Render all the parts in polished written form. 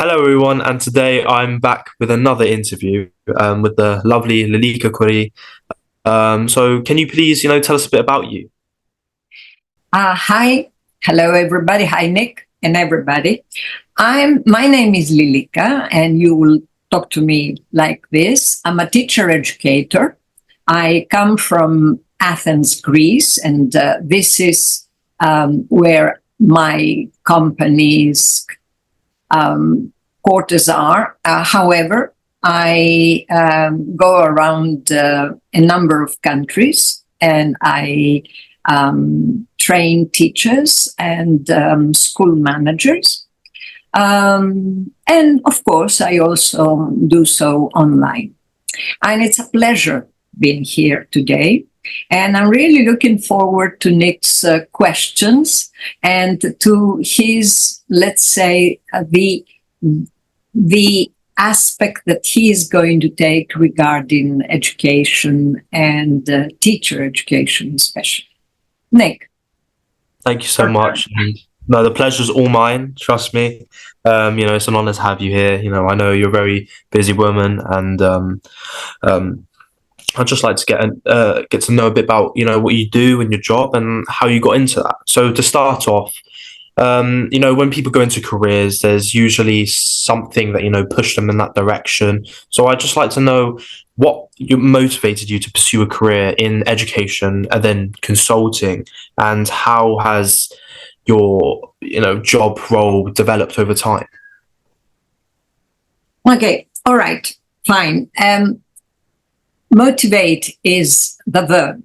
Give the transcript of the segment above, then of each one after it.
Hello, everyone, and today I'm back with another interview with the lovely Lilika Couri. So, can you please, tell us a bit about you? Hi, hello everybody. Hi Nick and everybody. My name is Lilika, and you will talk to me like this. I'm a teacher educator. I come from Athens, Greece, and this is where my company's quarters are. However, I go around a number of countries, and I train teachers and school managers. And of course, I also do so online. And it's a pleasure being here today. And I'm really looking forward to Nick's questions and to his, let's say, the aspect that he is going to take regarding education and teacher education, especially. Nick. Thank you so much. And, no, the pleasure's all mine. Trust me. It's an honor to have you here. I know you're a very busy woman, and I'd just like to get to know a bit about what you do in your job and how you got into that. So to start off, when people go into careers, there's usually something that pushed them in that direction. So I'd just like to know what motivated you to pursue a career in education and then consulting, and how has your job role developed over time? Okay, all right, fine. Motivate is the verb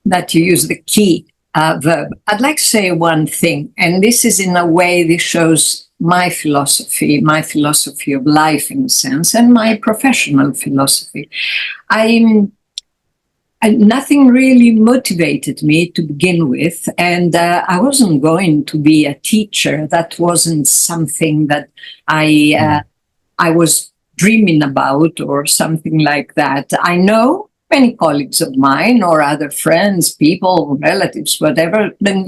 that you use, the key verb. I'd like to say one thing, and this is in a way this shows my philosophy of life in a sense, and my professional philosophy. Nothing really motivated me to begin with, and I wasn't going to be a teacher. That wasn't something that I was dreaming about or something like that. I know many colleagues of mine or other friends, people, relatives, whatever, then,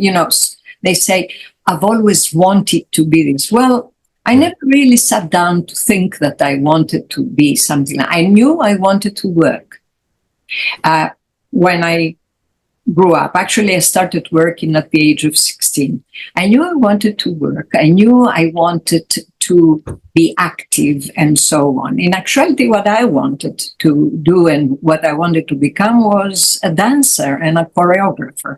they say, I've always wanted to be this. Well, I never really sat down to think that I wanted to be something. I knew I wanted to work. When I grew up, actually, I started working at the age of 16. I knew I wanted to work. I knew I wanted to be active and so on. In actuality, what I wanted to do and what I wanted to become was a dancer and a choreographer.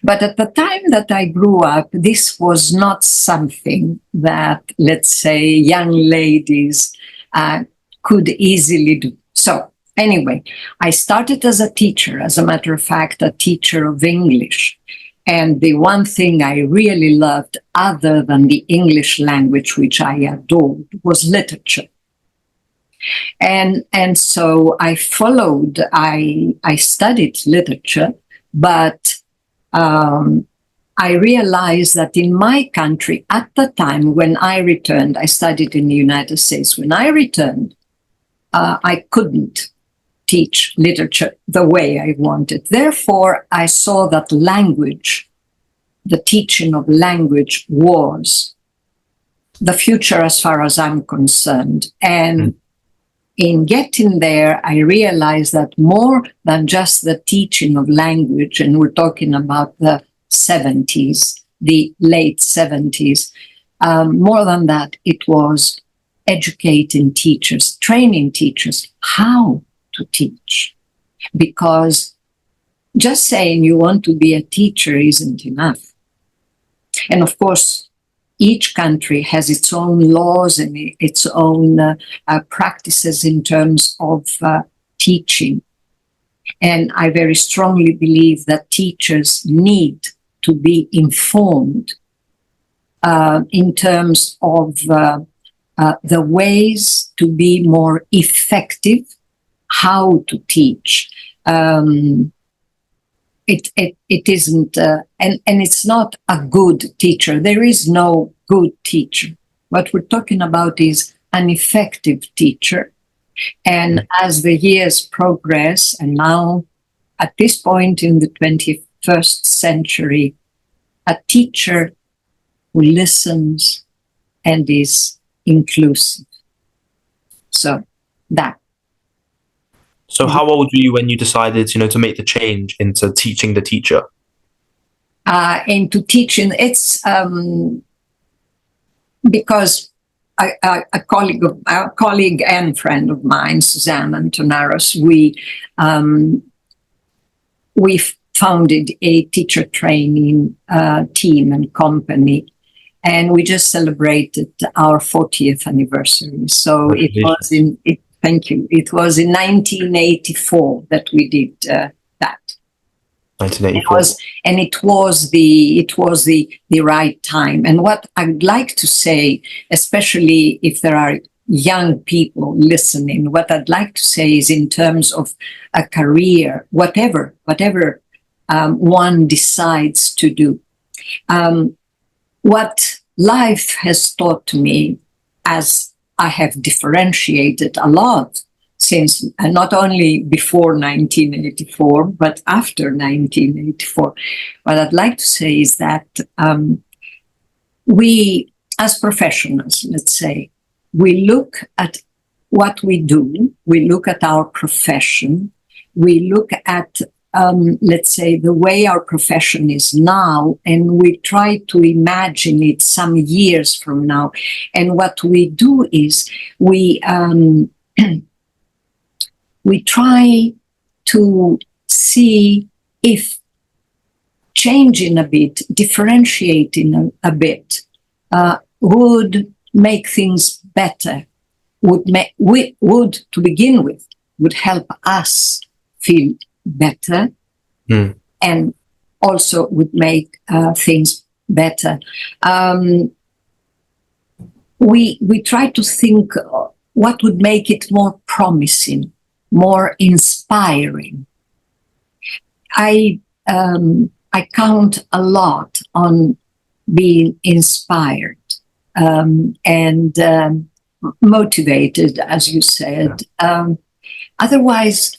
But at the time that I grew up, this was not something that, let's say, young ladies could easily do. So anyway, I started as a teacher, as a matter of fact, a teacher of English. And the one thing I really loved, other than the English language, which I adored, was literature. And so I studied literature, but I realized that in my country, at the time when I returned, I studied in the United States. When I returned, I couldn't teach literature the way I wanted. Therefore, I saw that language, the teaching of language, was the future as far as I'm concerned. And in getting there, I realized that more than just the teaching of language, and we're talking about the 70s, the late 70s, more than that, it was educating teachers, training teachers how to teach. Because just saying you want to be a teacher isn't enough. And of course, each country has its own laws and its own practices in terms of teaching. And I very strongly believe that teachers need to be informed in terms of the ways to be more effective, how to teach. It isn't, and it's not a good teacher. There is no good teacher. What we're talking about is an effective teacher. And as the years progress, and now at this point in the 21st century, a teacher who listens and is inclusive. So that. So how old were you when you decided, to make the change into teaching the teacher? Into teaching, it's because a colleague and friend of mine, Suzanne Antonaros, we founded a teacher training team and company, and we just celebrated our 40th anniversary. So it was thank you. It was in 1984 that we did that. 1984. It was the right time. And what I'd like to say, especially if there are young people listening, what I'd like to say is in terms of a career, whatever one decides to do. What life has taught me, as I have differentiated a lot since not only before 1984, but after 1984, what I'd like to say is that we, as professionals, let's say, we look at what we do, we look at our profession, we look at, let's say, the way our profession is now, and we try to imagine it some years from now. And what we do is we try to see if changing a bit, differentiating a bit, would make things better, would to begin with, would help us feel better, and also would make things better. We try to think what would make it more promising, more inspiring. I count a lot on being inspired and motivated, as you said. Otherwise,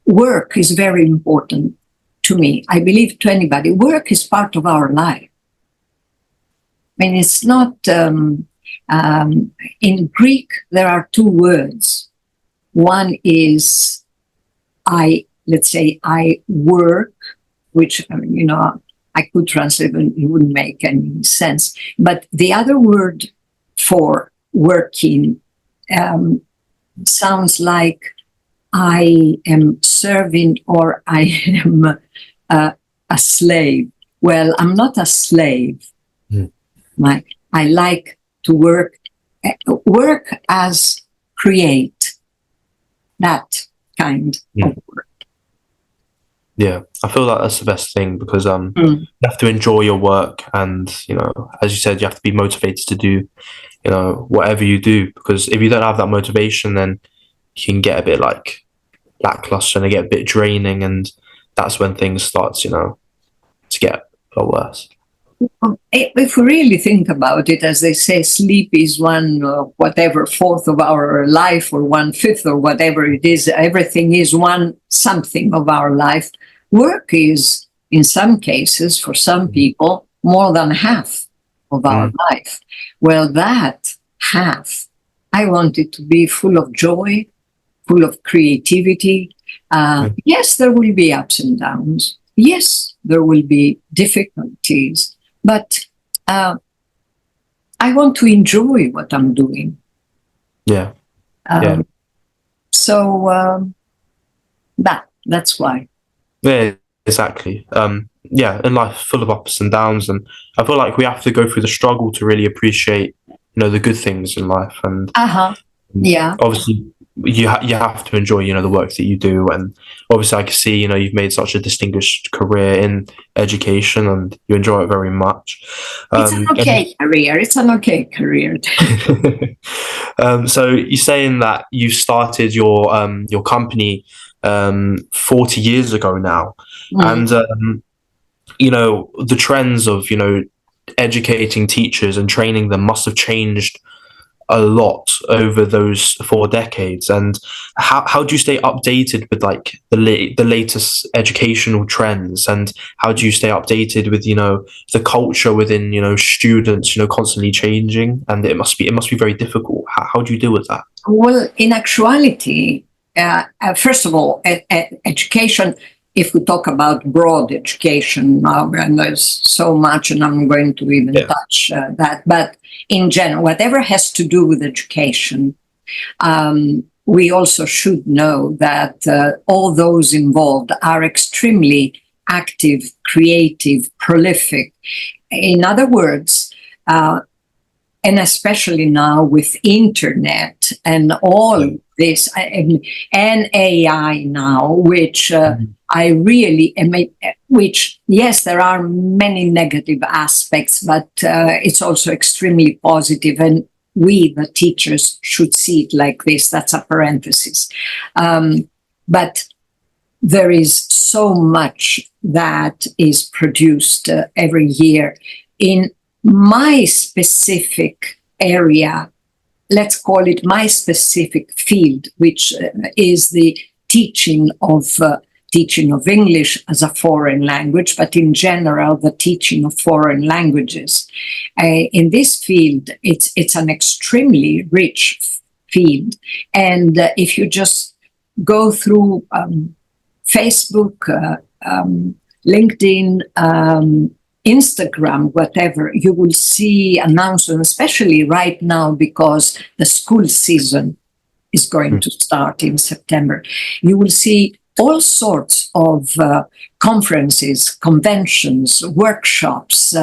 work is very important to me. I believe to anybody, work is part of our life. I mean, it's not, in Greek, there are two words. One is let's say I work, which, I could translate, but it wouldn't make any sense. But the other word for working sounds like I am serving or I am a slave. Well, I'm not a slave. I like to work as create, that kind of work. Yeah, I feel like that's the best thing because you have to enjoy your work, and as you said, you have to be motivated to do whatever you do, because if you don't have that motivation, then you can get a bit like lackluster and get a bit draining, and that's when things start to get a lot worse. If we really think about it, as they say, sleep is one fourth of our life, or 1/5, or whatever it is. Everything is something of our life. Work is, in some cases, for some people, more than half of our life. Well, that half, I want it to be full of joy, full of creativity. Yes, there will be ups and downs. Yes, there will be difficulties. But I want to enjoy what I'm doing. Yeah. So that's why. Yeah, exactly. In life, full of ups and downs, and I feel like we have to go through the struggle to really appreciate, the good things in life. And yeah, obviously, you have to enjoy, the work that you do. And obviously, I can see, you've made such a distinguished career in education, and you enjoy it very much. It's an okay career. It's an okay career. So you're saying that you started your company 40 years ago now, and the trends of educating teachers and training them must have changed a lot over those 4 decades. And how do you stay updated with like the latest educational trends, and how do you stay updated with the culture within students constantly changing? And it must be very difficult. How do you deal with that? Well, in actuality, first of all, education, if we talk about broad education now, and there's so much, and I'm going to even touch that, but in general, whatever has to do with education, we also should know that all those involved are extremely active, creative, prolific. In other words, and especially now with internet and all this and AI now, which I really, which, yes, there are many negative aspects, but it's also extremely positive, and we, the teachers, should see it like this. That's a parenthesis. But there is so much that is produced every year. In my specific area, let's call it my specific field, which is the teaching of English as a foreign language, but in general, the teaching of foreign languages. In this field, it's an extremely rich field. And if you just go through Facebook, LinkedIn, Instagram, whatever, you will see announcements, especially right now because the school season is going to start in September. You will see all sorts of conferences, conventions, workshops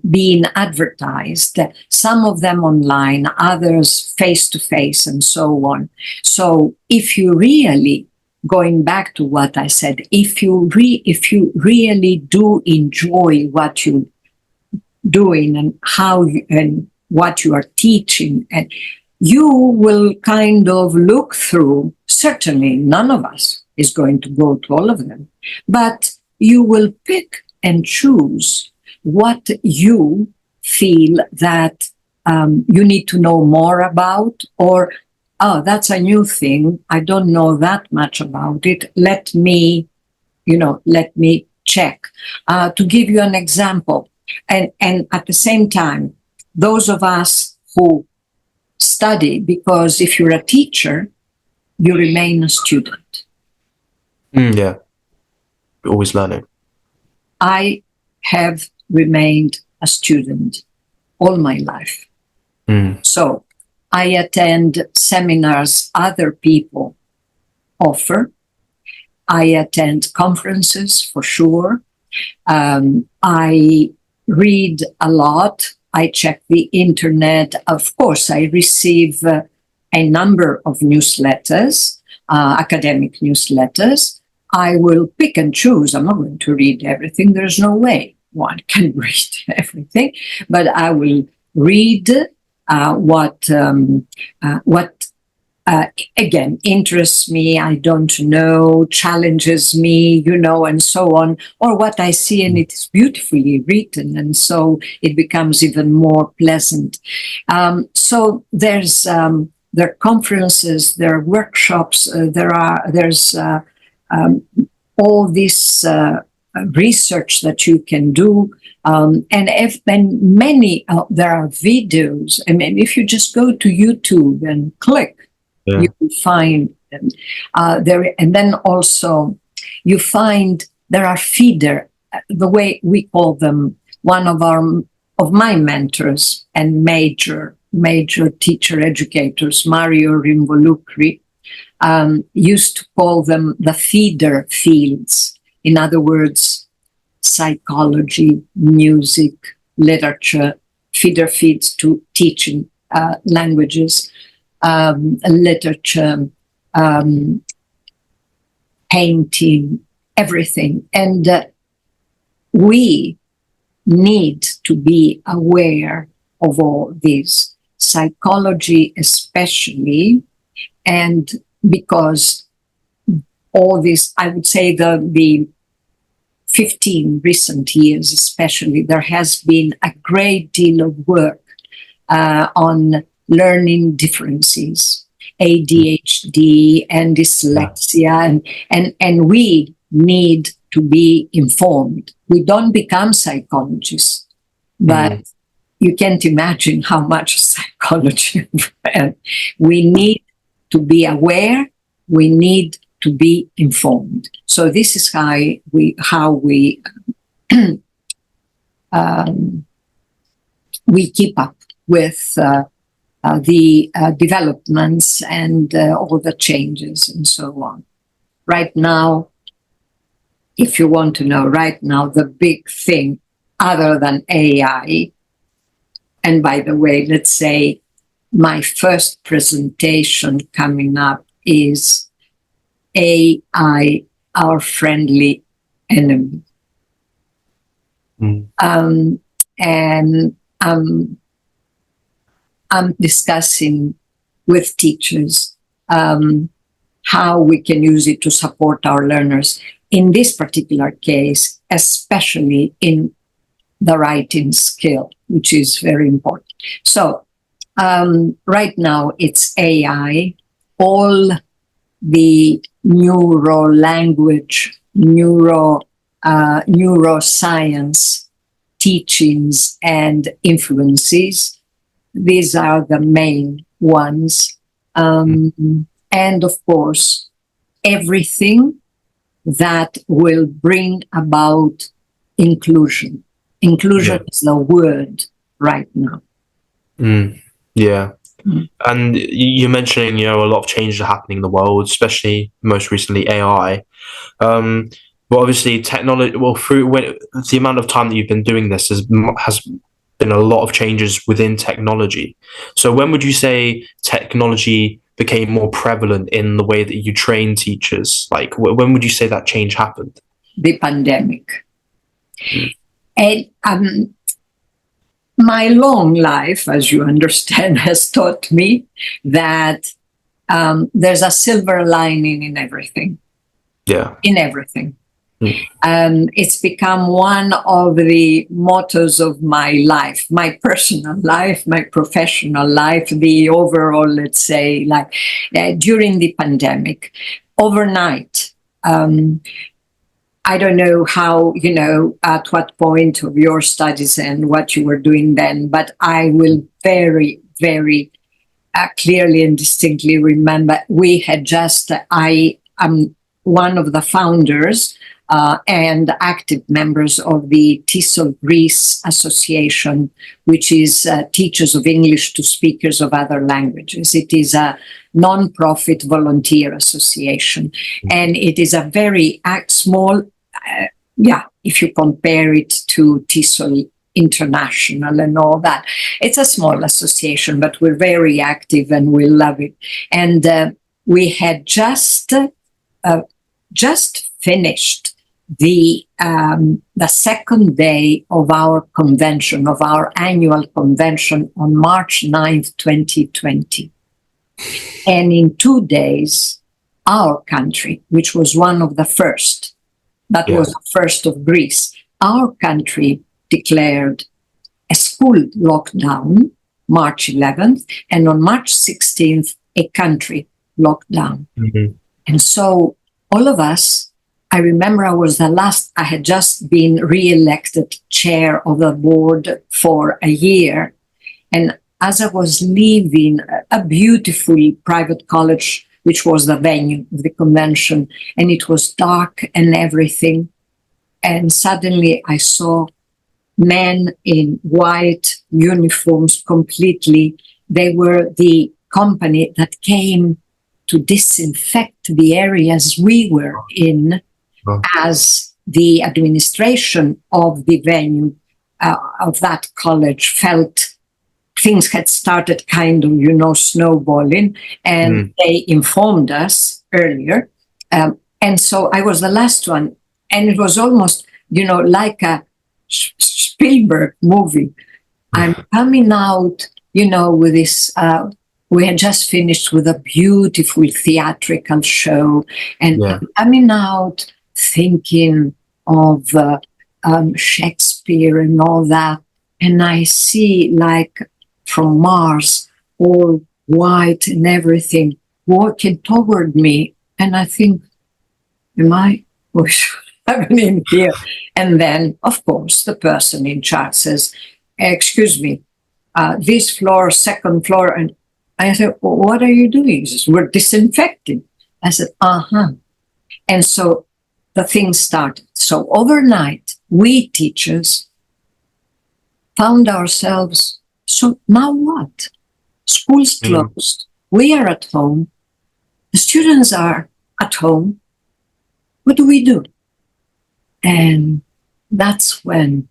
being advertised, some of them online, others face-to-face, and so on. So if you really, going back to what I said, if you really do enjoy what you're doing and and what you are teaching, and you will kind of look through. Certainly, none of us is going to go to all of them, but you will pick and choose what you feel that you need to know more about, or oh, that's a new thing. I don't know that much about it. Let me check. To give you an example, and at the same time, those of us who study, because if you're a teacher, you remain a student. Yeah, you're always learning. I have remained a student all my life. So I attend seminars other people offer. I attend conferences for sure. I read a lot. I check the internet. Of course, I receive a number of newsletters, academic newsletters. I will pick and choose. I'm not going to read everything. There's no way one can read everything, but I will read what again interests me, I don't know, challenges me, and so on, or what I see and it is beautifully written, and so it becomes even more pleasant. So there are conferences, there are workshops, there's all this research that you can do. And many, there are videos. I mean, if you just go to YouTube and click, you will find them there. And then also you find there are feeder, the way we call them. One of my mentors and major teacher educators, Mario Rinvolucri, used to call them the feeder fields. In other words, psychology, music, literature, feeder feeds to teaching languages, literature, painting, everything. And we need to be aware of all this, psychology especially, and because all this, I would say the 15 recent years especially, there has been a great deal of work on learning differences, ADHD and dyslexia, and we need to be informed. We don't become psychologists, but you can't imagine how much psychology. We need to be aware. We need to be informed. So this is how we we keep up with the developments and all the changes and so on. Right now, if you want to know, right now, the big thing other than AI, and by the way, let's say my first presentation coming up is AI, our friendly enemy. And I'm discussing with teachers how we can use it to support our learners. In this particular case, especially in the writing skill, which is very important. So right now it's AI, all the neuro-language, neuroscience teachings and influences. These are the main ones. And of course, everything that will bring about inclusion. Inclusion is the word right now. Yeah. And you're mentioning, a lot of changes are happening in the world, especially most recently AI. But obviously, technology. Well, through the amount of time that you've been doing this has been a lot of changes within technology. So, when would you say technology became more prevalent in the way that you train teachers? Like, when would you say that change happened? The pandemic. And my long life, as you understand, has taught me that there's a silver lining in everything. Yeah. In everything. It's become one of the mottos of my life, my personal life, my professional life, the overall, let's say, like during the pandemic, overnight. I don't know how, at what point of your studies and what you were doing then, but I will very, very clearly and distinctly remember we had just, I am one of the founders and active members of the TESOL Greece Association, which is Teachers of English to Speakers of Other Languages. It is a non-profit volunteer association, and it is a very small, if you compare it to TESOL International and all that. It's a small association, but we're very active and we love it. And we had just finished the second day of our convention, of our annual convention on March 9th, 2020. And in 2 days, our country, which was one of the first, that was the first of Greece, our country declared a school lockdown, March 11th, and on March 16th, a country lockdown. And so all of us, I remember I had just been re-elected chair of the board for a year. And as I was leaving a beautiful private college, which was the venue of the convention, and it was dark and everything, and suddenly I saw men in white uniforms completely. They were the company that came to disinfect the areas we were in, as the administration of the venue of that college felt things had started kind of, snowballing, and they informed us earlier. And so I was the last one, and it was almost, like a Spielberg movie. I'm coming out, with this, we had just finished with a beautiful theatrical show, and I'm coming out thinking of Shakespeare and all that. And I see, like, from Mars, all white and everything, walking toward me. And I think, what's happening here? And then, of course, the person in charge says, excuse me, this floor, second floor. And I said, what are you doing? He says, we're disinfecting. I said, uh-huh. And so the thing started. So overnight, we teachers found ourselves, so now what? School's closed. We are at home. The students are at home. What do we do? And that's when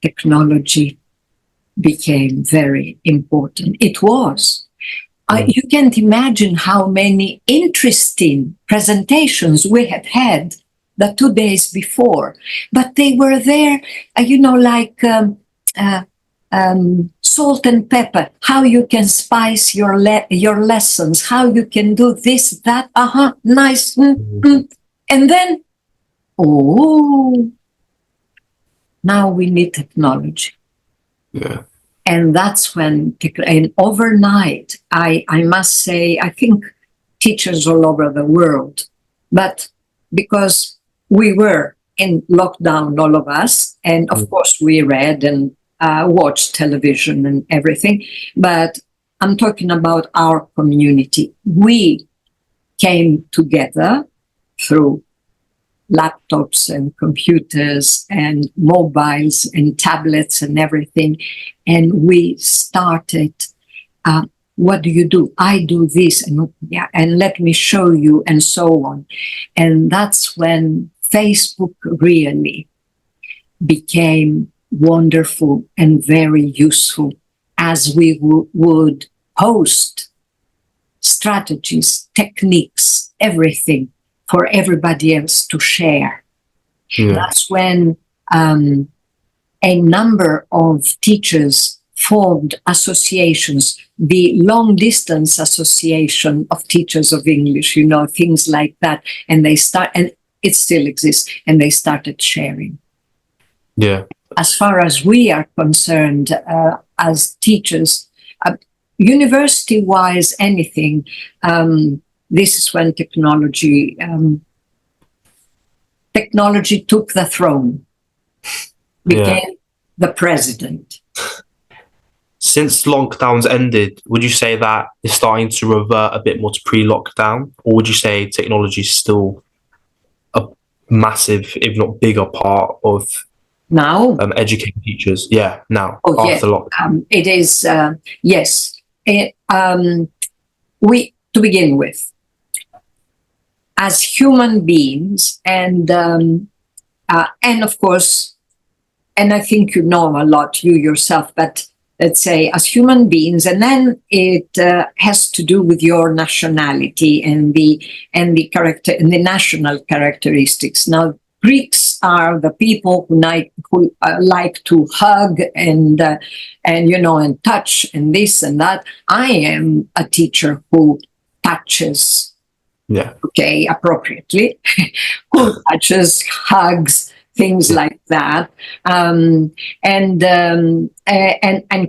technology became very important. It was. You can't imagine how many interesting presentations we had the 2 days before, but they were there, like salt and pepper, how you can spice your lessons, how you can do this, that, nice. And then, now we need technology. Yeah. And that's when, and overnight, I must say, I think teachers all over the world, but because we were in lockdown, all of us, and of course we read and watched television and everything, but I'm talking about our community. We came together through laptops and computers and mobiles and tablets and everything. And we started, what do you do? I do this, and let me show you, and so on. And that's when Facebook really became wonderful and very useful, as we would post strategies, techniques, everything for everybody else to share. Yeah. That's when a number of teachers formed associations, the Long Distance Association of Teachers of English, things like that. And and it still exists, and they started sharing. Yeah. As far as we are concerned, as teachers, university-wise, anything, this is when technology took the throne, became the president. Since lockdowns ended, would you say that it's starting to revert a bit more to pre-lockdown, or would you say technology is still a massive, if not bigger, part of now educating teachers? Yeah, now after lockdown, it is. Yes, to begin with, as human beings, and of course, and I think you know a lot, you yourself, but let's say as human beings, and then it has to do with your nationality and the character and the national characteristics. Now, Greeks are the people who like to hug and touch and this and that. I am a teacher who touches, appropriately, who touches, hugs, things like that, and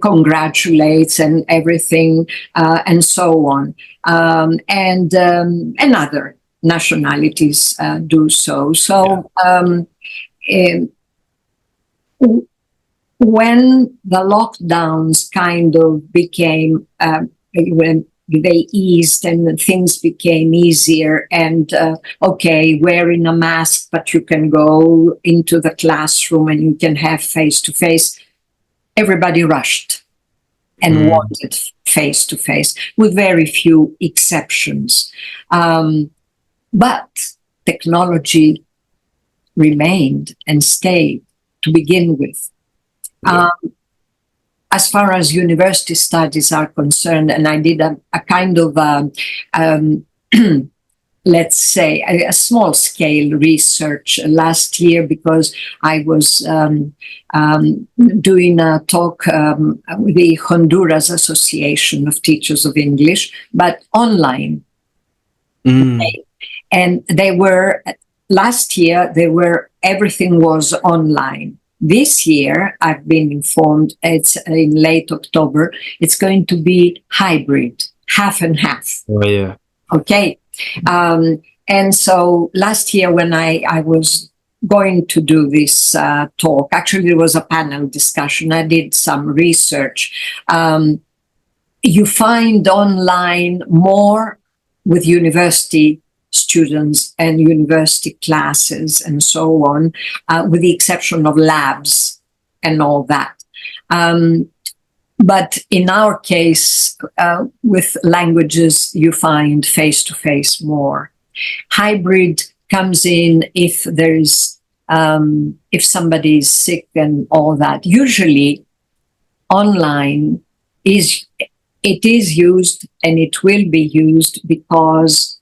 congratulates and everything, and so on, and other nationalities do so. So when the lockdowns kind of became, when they eased and things became easier, and wearing a mask, but you can go into the classroom and you can have face-to-face, everybody rushed and wanted face-to-face, with very few exceptions. But technology remained and stayed to begin with. As far as university studies are concerned, and I did a kind of, let's say, a small-scale research last year, because I was doing a talk with the Honduras Association of Teachers of English, but online. And last year, everything was online. This year, I've been informed, it's in late October, it's going to be hybrid, half and half. Oh, yeah. Okay. And so last year when I was going to do this talk, actually there was a panel discussion. I did some research. You find online more with university students and university classes and so on, with the exception of labs and all that. But in our case, with languages, you find face-to-face more. Hybrid comes in if there's if somebody is sick and all that. Usually, online is used and it will be used because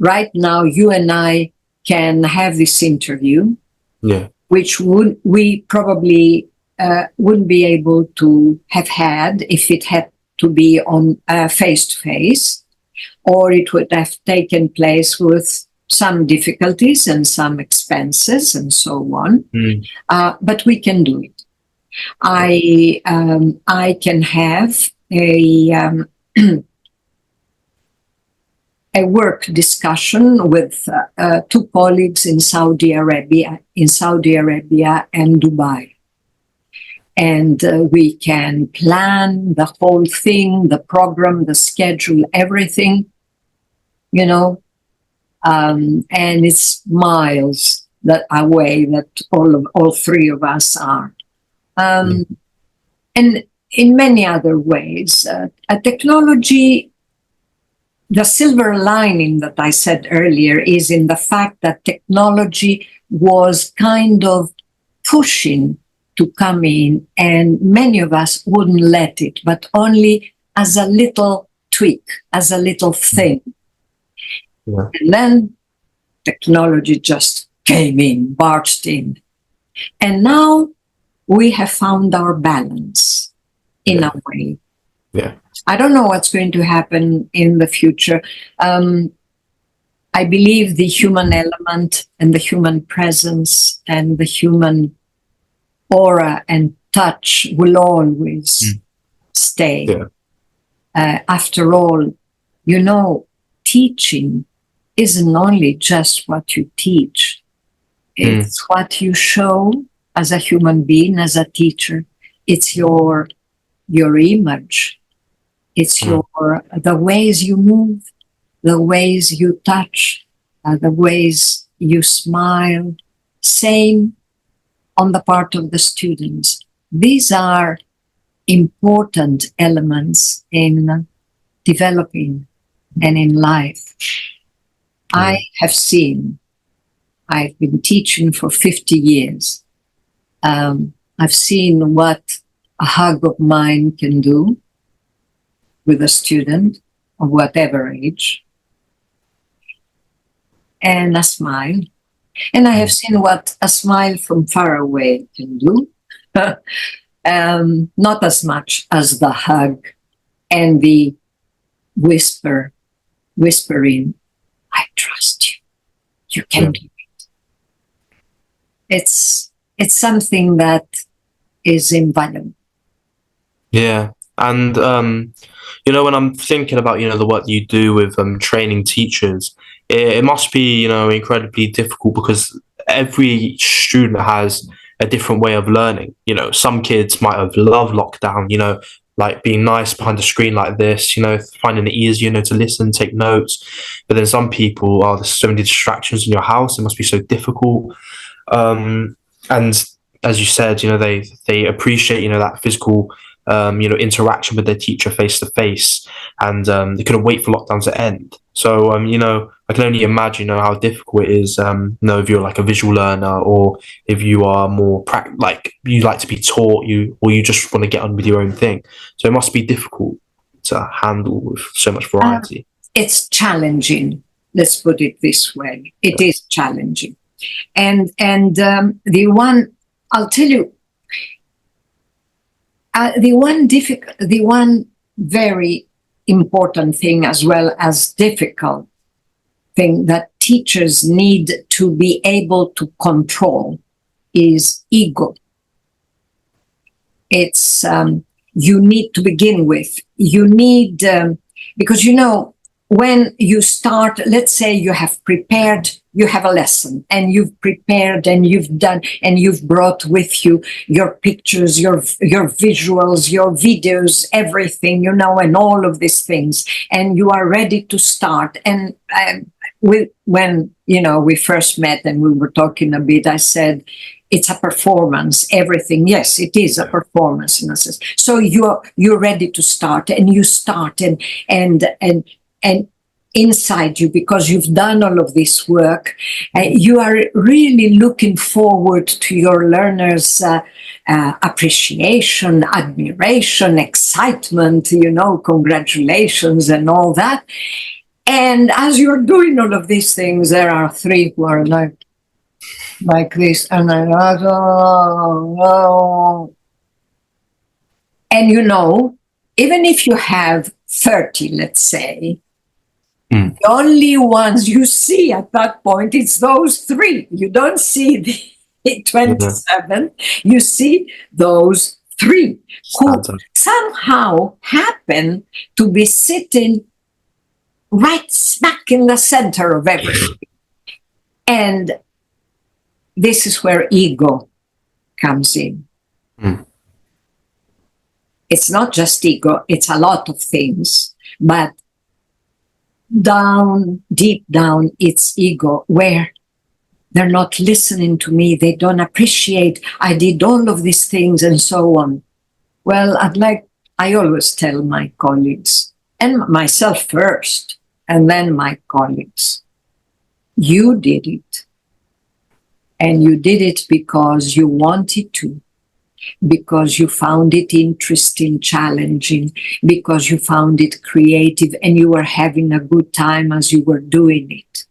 right now you and I can have this interview, which we probably wouldn't be able to have had if it had to be on face-to-face, or it would have taken place with some difficulties and some expenses and so on. But we can do it. I can have a work discussion with two colleagues in Saudi Arabia and Dubai. And we can plan the whole thing, the program, the schedule, everything, and it's miles away that all three of us are. And in many other ways, technology, the silver lining that I said earlier is in the fact that technology was kind of pushing to come in, and many of us wouldn't let it, but only as a little tweak, as a little thing. Yeah. And then technology just came in, barged in. And now we have found our balance in a way. Yeah. I don't know what's going to happen in the future. I believe the human element and the human presence and the human aura and touch will always stay. Yeah. After all, teaching isn't only just what you teach. It's what you show as a human being, as a teacher. It's your image. It's the ways you move, the ways you touch, the ways you smile. Same on the part of the students. These are important elements in developing and in life. I have seen, I've been teaching for 50 years. I've seen what a hug of mine can do with a student of whatever age, and a smile. And I have seen what a smile from far away can do. Not as much as the hug and the whispering, I trust you. You can do it. It's something that is invaluable. Yeah. And, when I'm thinking about, the work that you do with training teachers, it must be, incredibly difficult because every student has a different way of learning. Some kids might have loved lockdown, like being nice behind a screen like this, finding it easier, to listen, take notes. But then some people, there's so many distractions in your house. It must be so difficult. And as you said, they appreciate, that physical interaction with their teacher face to face, and they couldn't wait for lockdown to end. So, I can only imagine, how difficult it is, if you're like a visual learner, or if you are more like you like to be taught, or you just want to get on with your own thing. So it must be difficult to handle with so much variety. It's challenging. Let's put it this way. It is challenging, and the one I'll tell you. The one very important thing, as well as difficult thing, that teachers need to be able to control is ego. It's you need to begin with. You need because when you start, let's say you have prepared, you have a lesson and you've prepared and you've done and you've brought with you your pictures, your visuals, your videos, everything, and all of these things, and you are ready to start. And when we first met and we were talking a bit, I said, it's a performance, everything. Yes, it is a performance in a sense. So you're ready to start, and you start, and inside you, because you've done all of this work, you are really looking forward to your learners' appreciation, admiration, excitement, congratulations and all that. And as you're doing all of these things, there are three who are like this, and then, and even if you have 30, let's say, the only ones you see at that point, it's those three. You don't see the 27, you see those three who somehow happen to be sitting right smack in the center of everything. And this is where ego comes in. It's not just ego, it's a lot of things, but deep down, it's ego, where they're not listening to me, they don't appreciate, I did all of these things and so on. Well, I always tell my colleagues, and myself first, and then my colleagues, you did it. And you did it because you wanted to, because you found it interesting, challenging, because you found it creative, and you were having a good time as you were doing it.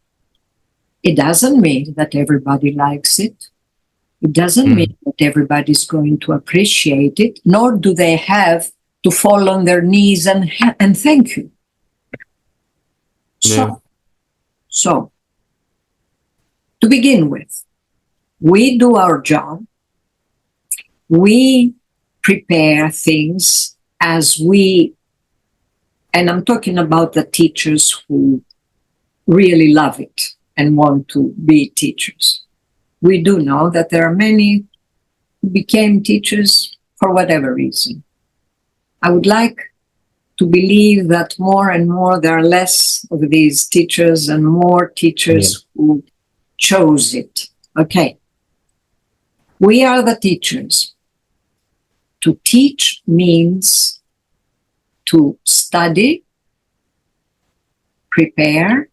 It doesn't mean that everybody likes it. It doesn't mean that everybody's going to appreciate it, nor do they have to fall on their knees and thank you. So, to begin with, we do our job. We prepare things and I'm talking about the teachers who really love it and want to be teachers. We do know that there are many who became teachers for whatever reason. I would like to believe that more and more there are less of these teachers and more teachers who chose it. Okay. We are the teachers. To teach means to study, prepare,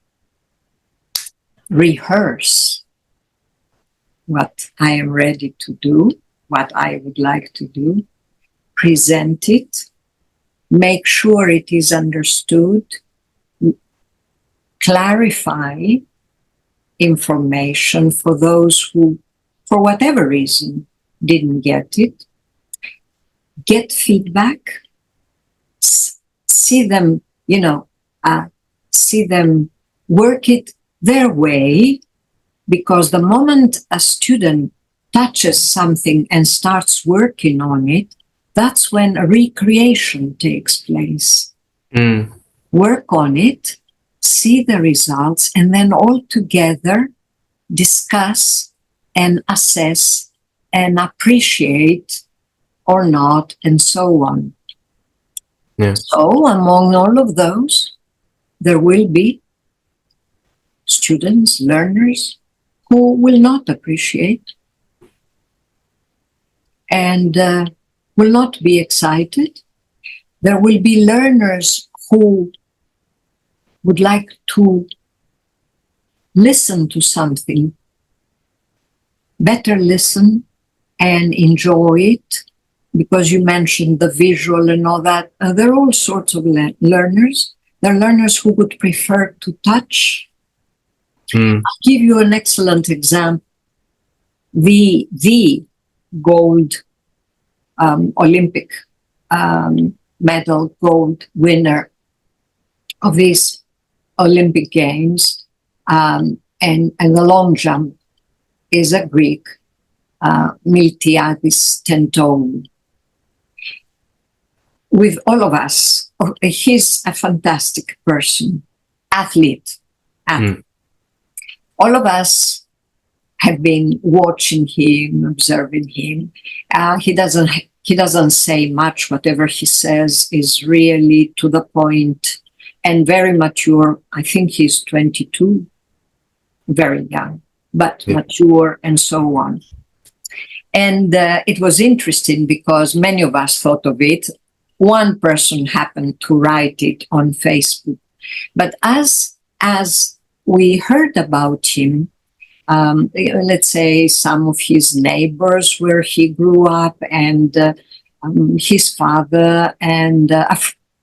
rehearse what I am ready to do, what I would like to do, present it, make sure it is understood, clarify information for those who, for whatever reason, didn't get it, get feedback, see them, see them work it their way, because the moment a student touches something and starts working on it, that's when a recreation takes place. Work on it, see the results, and then all together discuss and assess and appreciate or not, and so on. So among all of those, there will be students, learners, who will not appreciate and will not be excited. There will be learners who would like to listen to something, better listen and enjoy it, because you mentioned the visual and all that. There are all sorts of learners. There are learners who would prefer to touch. I'll give you an excellent example. The gold Olympic medal gold winner of these Olympic Games and the long jump is a Greek, Miltiadis Tentoulou. with all of us. He's a fantastic person, athlete. All of us have been watching him, observing him. He doesn't say much. Whatever he says is really to the point and very mature. I think he's 22, very young, but mature and so on. And it was interesting because many of us thought of it. One person happened to write it on Facebook. But as we heard about him, let's say some of his neighbors where he grew up, and his father, and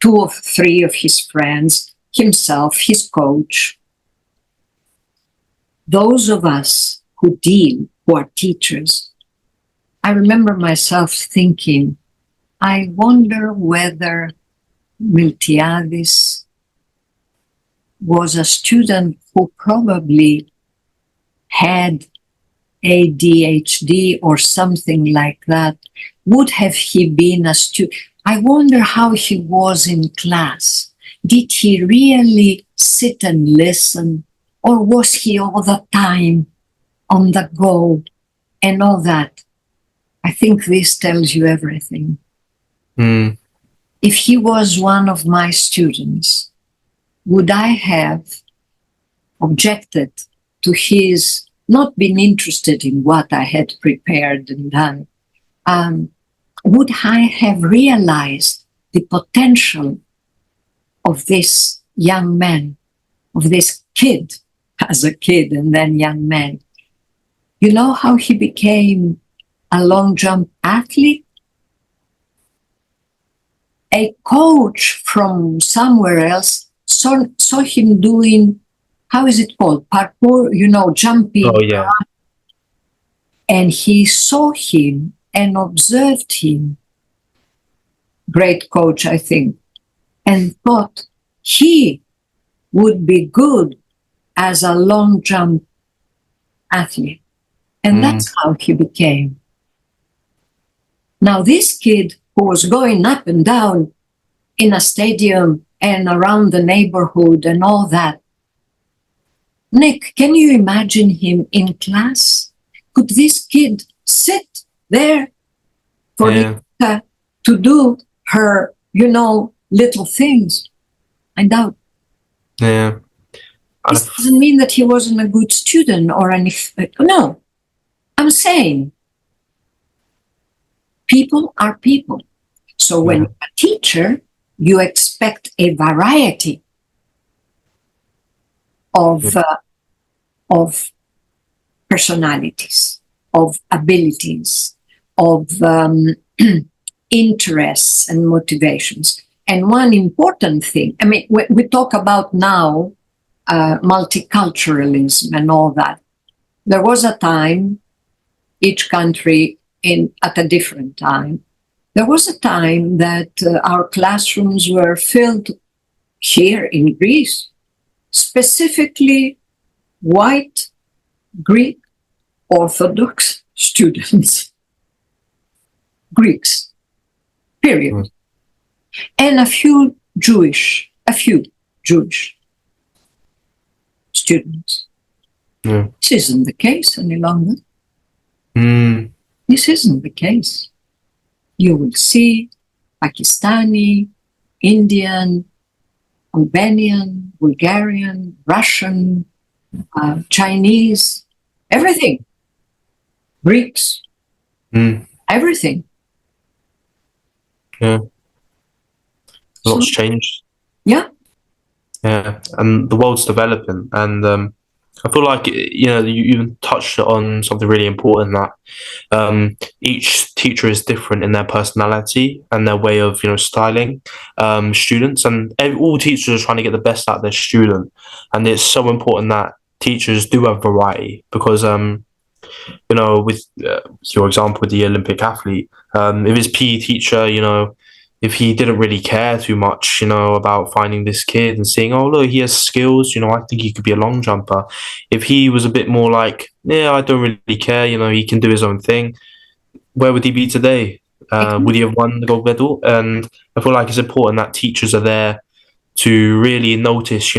2 or 3 of his friends, himself, his coach, those of us who are teachers, I remember myself thinking, I wonder whether Miltiadis was a student who probably had ADHD or something like that. Would have he been a student? I wonder how he was in class. Did he really sit and listen? Or was he all the time on the go and all that? I think this tells you everything. If he was one of my students, would I have objected to his not being interested in what I had prepared and done? Would I have realized the potential of this young man, of this kid, as a kid and then young man? You know how he became a long jump athlete? A coach from somewhere else saw him doing, how is it called? Parkour, jumping. Oh, yeah. And he saw him and observed him. Great coach, I think. And thought he would be good as a long jump athlete. And that's how he became. Now, this kid who was going up and down in a stadium and around the neighborhood and all that, Nick, can you imagine him in class? Could this kid sit there for Lilika to do her, little things? I doubt. Yeah. This doesn't mean that he wasn't a good student or anything. No, I'm saying people are people. So when you're a teacher, you expect a variety of personalities, of abilities, of interests and motivations. And one important thing, we talk about now multiculturalism and all that. There was a time, each country at a different time, there was a time that our classrooms were filled here in Greece, specifically white Greek Orthodox students, Greeks, period. And a few Jewish students. This isn't the case any longer. This isn't the case. You will see Pakistani, Indian, Albanian, Bulgarian, Russian, Chinese, everything. Greeks, everything. Yeah. A lot's changed. Yeah. Yeah. And the world's developing. And I feel like, you even touched on something really important, that each teacher is different in their personality and their way of, styling students. And all teachers are trying to get the best out of their student. And it's so important that teachers do have variety because, with your example with the Olympic athlete, if his PE teacher, if he didn't really care too much, about finding this kid and seeing, oh, look, he has skills, I think he could be a long jumper. If he was a bit more like, yeah, I don't really care, he can do his own thing, where would he be today? Would he have won the gold medal? And I feel like it's important that teachers are there to really notice,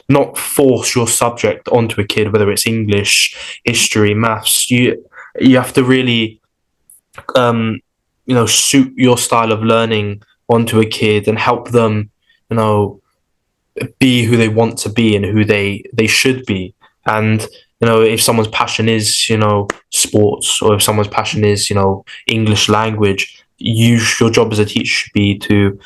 not force your subject onto a kid, whether it's English, history, maths. You have to really, um, suit your style of learning onto a kid and help them, you know, be who they want to be and who they should be. And if someone's passion is sports, or if someone's passion is English language, your job as a teacher should be to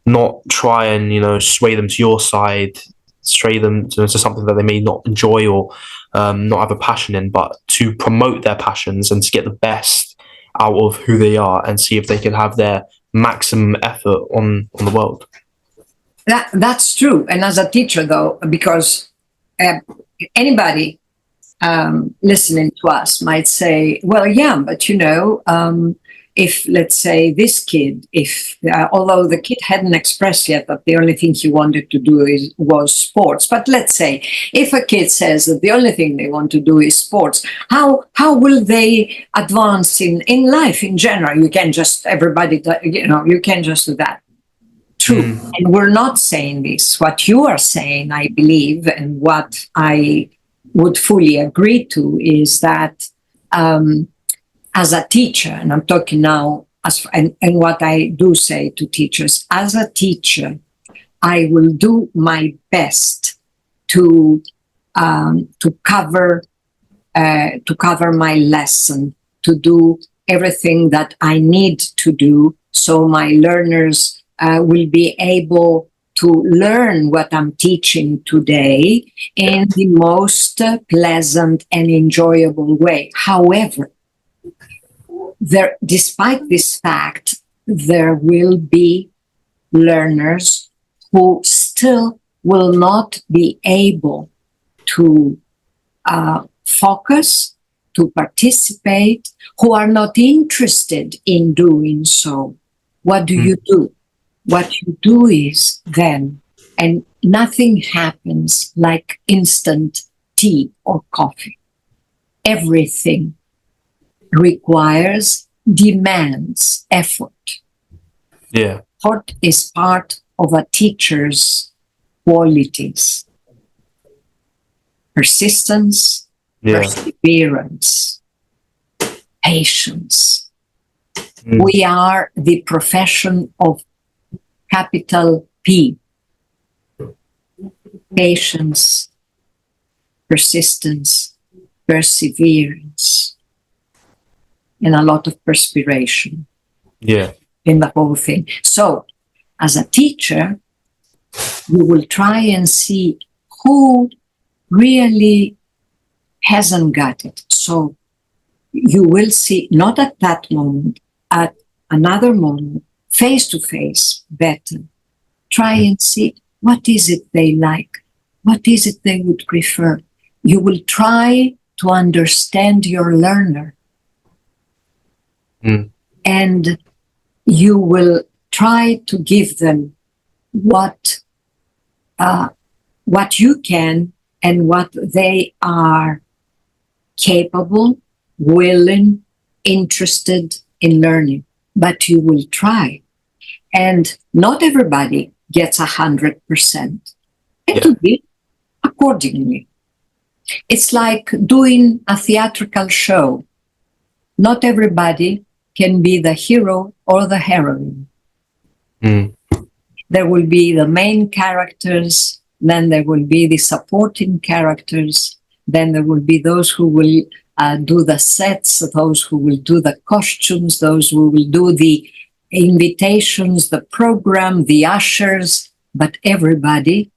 not try and sway them to your side, sway them to something that they may not enjoy or not have a passion in, but to promote their passions and to get the best out of who they are and see if they can have their maximum effort on the world. That's true. And as a teacher, though, because anybody listening to us might say, well, yeah, but if, let's say, this kid, although the kid hadn't expressed yet that the only thing he wanted to do was sports, but let's say if a kid says that the only thing they want to do is sports, how will they advance in life in general? You can't just you can't just do that. True. And we're not saying this. What you are saying, I believe, and what I would fully agree to, is that as a teacher, and I'm talking now, and what I do say to teachers, as a teacher, I will do my best to cover my lesson, to do everything that I need to do, so my learners will be able to learn what I'm teaching today in the most pleasant and enjoyable way. However, despite this fact, there will be learners who still will not be able to focus, to participate, who are not interested in doing so. What do you do? What you do is then, and nothing happens like instant tea or coffee. Everything demands effort. Yeah. Effort is part of a teacher's qualities. Persistence, perseverance, patience. We are the profession of capital P. Patience, persistence, perseverance, and a lot of perspiration. Yeah. In the whole thing. So, as a teacher, you will try and see who really hasn't got it. So, you will see, not at that moment, at another moment, face to face, better. Try and see what is it they like, what is it they would prefer. You will try to understand your learner. And you will try to give them what you can and what they are capable, willing, interested in learning. But you will try. And not everybody gets 100%. And to be accordingly. It's like doing a theatrical show. Not everybody can be the hero or the heroine. There will be the main characters, then there will be the supporting characters, then there will be those who will do the sets, those who will do the costumes, those who will do the invitations, the program, the ushers, but everybody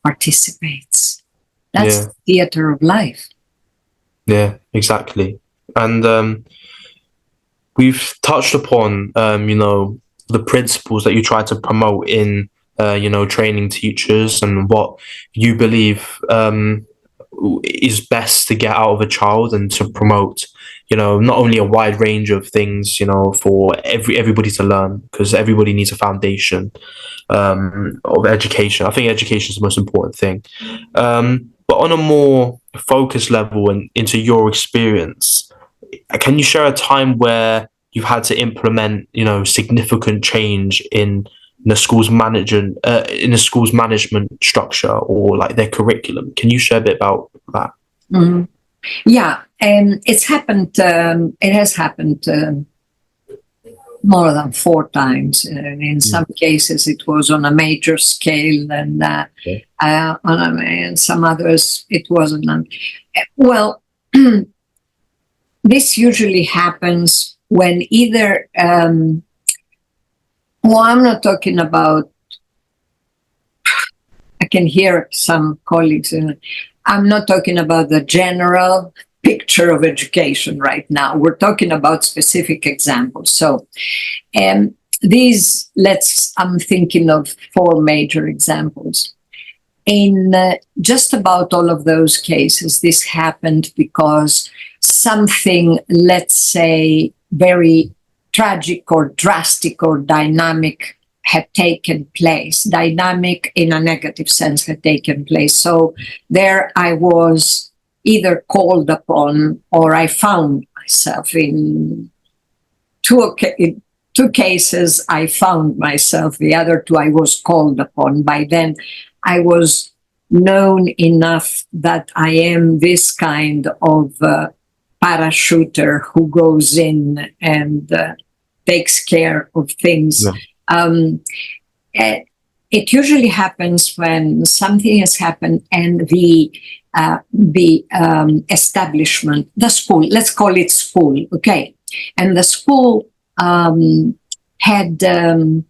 participates. That's the theater of life. Yeah, exactly. And we've touched upon, the principles that you try to promote in, training teachers and what you believe is best to get out of a child and to promote, not only a wide range of things, for everybody to learn, because everybody needs a foundation of education. I think education is the most important thing. But on a more focused level and into your experience, can you share a time where you've had to implement, significant change in the school's management structure or like their curriculum. Can you share a bit about that? Mhm. Yeah, and it's happened. It has happened more than 4 times. In some cases, it was on a major scale, and in some others, it wasn't. Well, this usually happens when either. Well, I'm not talking about. I can hear some colleagues. I'm not talking about the general picture of education right now. We're talking about specific examples. So, I'm thinking of 4 major examples. In just about all of those cases, this happened because something, let's say, very tragic or drastic or dynamic had taken place. Dynamic in a negative sense had taken place. So there I was either called upon or I found myself in 2 cases. I found myself, the other 2 I was called upon. By then I was known enough that I am this kind of parachuter who goes in and takes care of things. It usually happens when something has happened and the establishment, the school, let's call it school, okay, and the school had and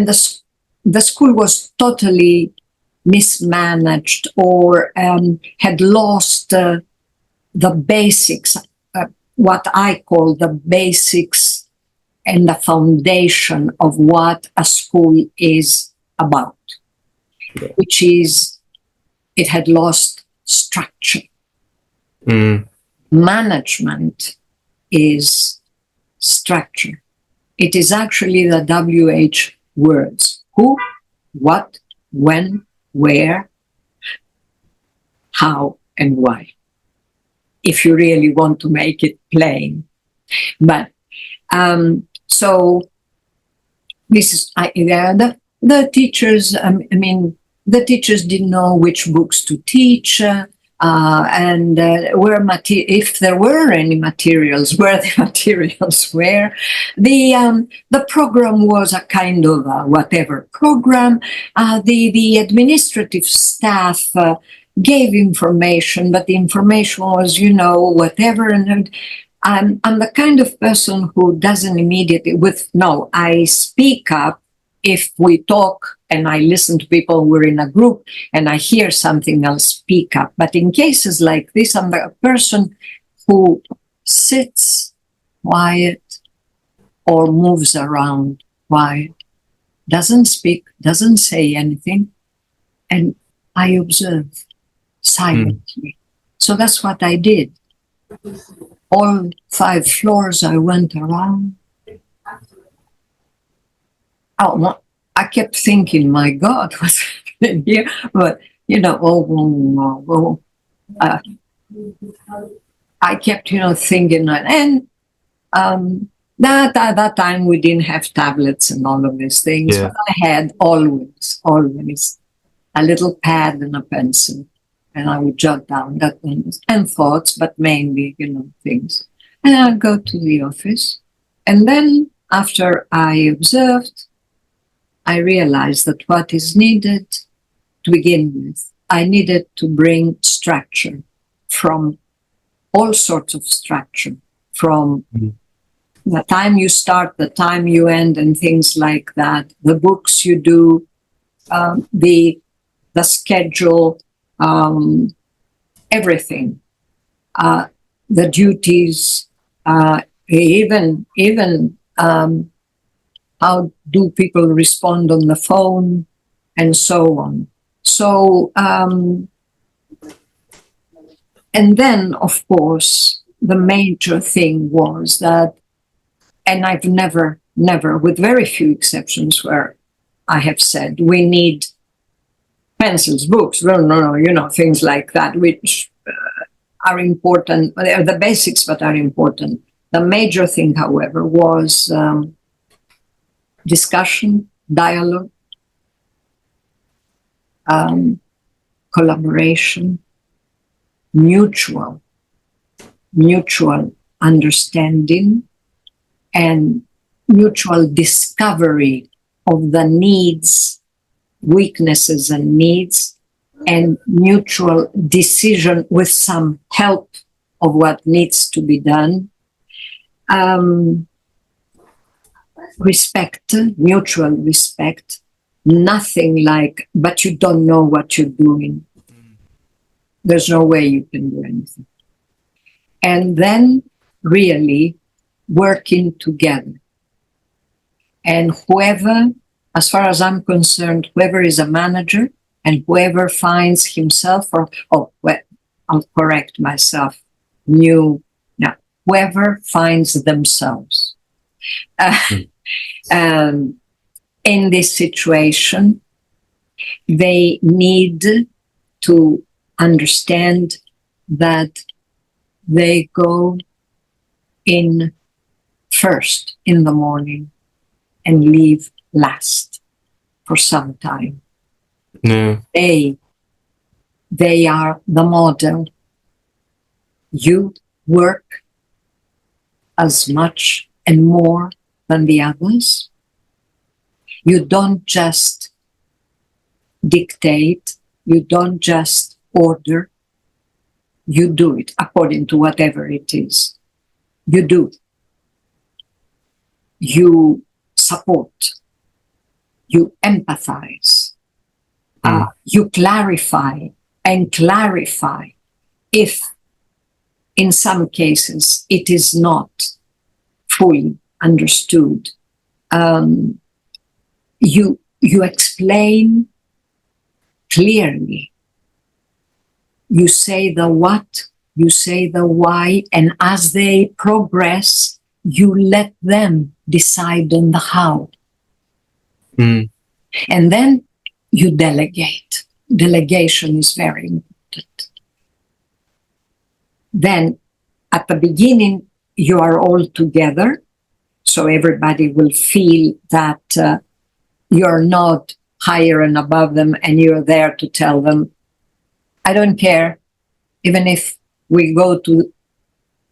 the school was totally mismanaged or had lost the basics, what I call the basics and the foundation of what a school is about, which is it had lost structure. Management is structure. It is actually the WH words: who, what, when, where, how, and why, if you really want to make it plain. But so this is the teachers. The teachers didn't know which books to teach, and if there were any materials, where the materials were. The program was a kind of whatever program. The administrative staff gave information, but the information was, whatever. And I'm the kind of person who doesn't immediately I speak up if we talk and I listen to people who are in a group and I hear something, I'll speak up. But in cases like this, I'm the person who sits quiet or moves around quiet, doesn't speak, doesn't say anything, and I observe silently. So that's what I did. All 5 floors I went around. Oh, I kept thinking, my God, what's happening here? But, I kept, thinking, and at that time we didn't have tablets and all of these things. Yeah. But I had always a little pad and a pencil. And I would jot down that things and thoughts, but mainly, things. And I'd go to the office. And then after I observed, I realized that what is needed to begin with, I needed to bring structure from all sorts of structure, from the time you start, the time you end, and things like that. The books you do, the schedule, everything, the duties, even how do people respond on the phone, and so on. So, and then, of course, the major thing was that, and I've never, with very few exceptions where I have said, we need pencils, books, no, things like that, which are important. They're the basics, but are important. The major thing, however, was discussion, dialogue, collaboration, mutual understanding, and mutual discovery of the needs, weaknesses and needs, and mutual decision with some help of what needs to be done. Respect, mutual respect, nothing like, but you don't know what you're doing. There's no way you can do anything. And then really working together. And whoever, as far as I'm concerned, whoever is a manager and whoever finds himself, I'll correct myself, whoever finds themselves in this situation, they need to understand that they go in first in the morning and leave last for some time. Yeah. They are the model. You work as much and more than the others. You don't just dictate, you don't just order, you do it according to whatever it is. You do. You support. You empathize. You clarify and clarify if in some cases it is not fully understood. You explain clearly. You say the what, you say the why, and as they progress, you let them decide on the how. And then you delegate. Delegation is very important. Then at the beginning, you are all together, so everybody will feel that you're not higher and above them, and you're there to tell them, I don't care, even if we go to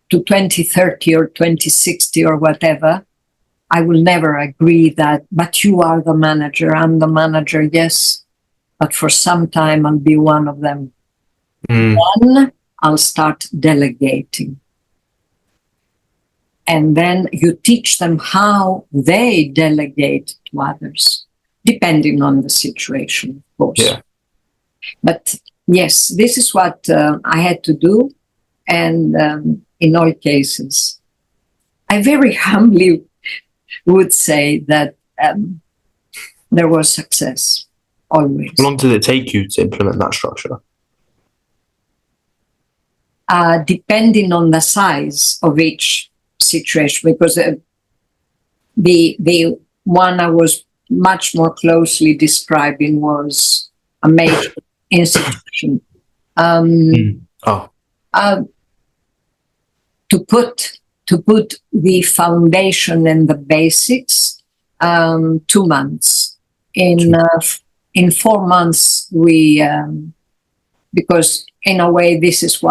2030 or 2060 or whatever, I will never agree that, but you are the manager, I'm the manager, yes, but for some time I'll be one of them. Then I'll start delegating. And then you teach them how they delegate to others, depending on the situation, of course. Yeah. But yes, this is what I had to do. And in all cases, I very humbly would say that there was success, always. How long did it take you to implement that structure? Depending on the size of each situation, because the one I was much more closely describing was a major institution. To put the foundation and the basics, 2 months. In 4 months, we because in a way this is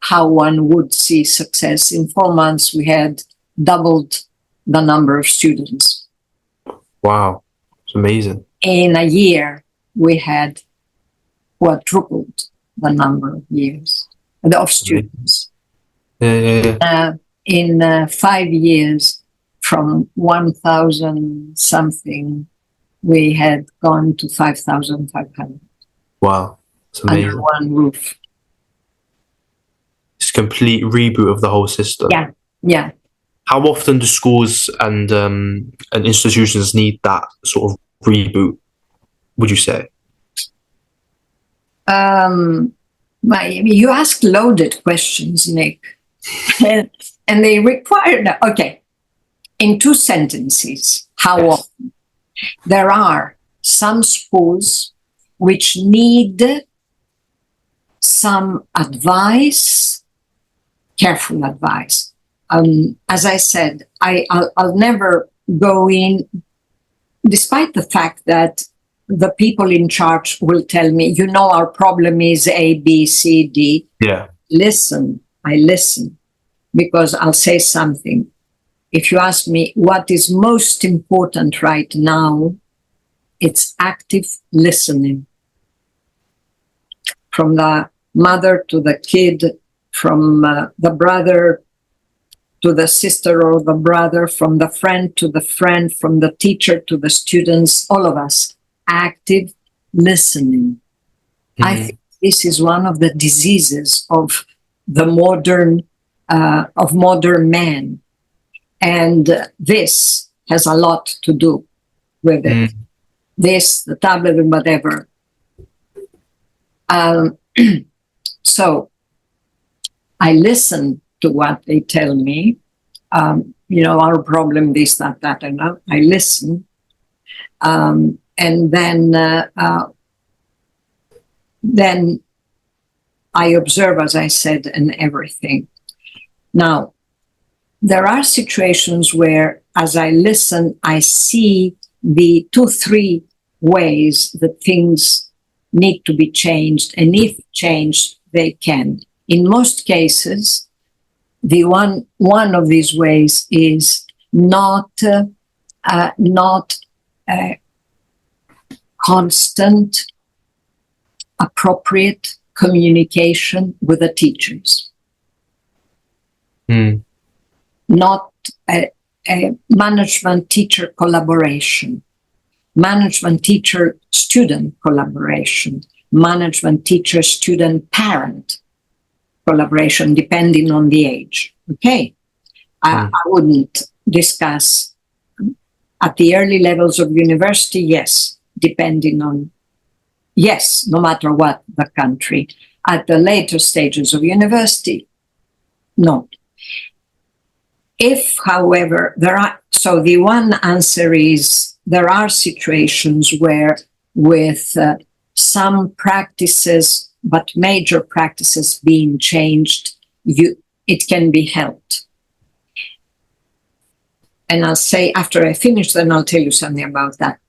how one would see success. In 4 months, we had doubled the number of students. Wow, it's amazing. In a year, we had quadrupled the number of students. Yeah. In 5 years, from 1,000 something, we had gone to 5,500. Wow, it's amazing. Under one roof. It's a complete reboot of the whole system. Yeah. How often do schools and institutions need that sort of reboot, would you say? You ask loaded questions, Nick. And they require that. Okay, in 2 sentences, how often? There are some schools which need some advice, careful advice, as I said, I'll never go in, despite the fact that the people in charge will tell me, you know, our problem is A, B, C, D. Yeah. Listen, I listen, because I'll say something. If you ask me what is most important right now, it's active listening. From the mother to the kid, from the brother to the sister or the brother, from the friend to the friend, from the teacher to the students, all of us, active listening. I think this is one of the diseases of the modern man, and this has a lot to do with it. This, the tablet, and whatever. So I listen to what they tell me. You know, our problem, this, that, and that. I listen, and then I observe, as I said, and everything. Now, there are situations where, as I listen, I see the 2-3 ways that things need to be changed, and if changed, they can. In most cases, the one of these ways is not constant, appropriate communication with the teachers. Not a management-teacher collaboration, management-teacher-student collaboration, management-teacher-student-parent collaboration, depending on the age. Okay? I wouldn't discuss at the early levels of university, yes, depending on, yes, no matter what the country. At the later stages of university, no. If, however, so the one answer is there are situations where with some practices, but major practices being changed, it can be helped. And I'll say, after I finish, then I'll tell you something about that.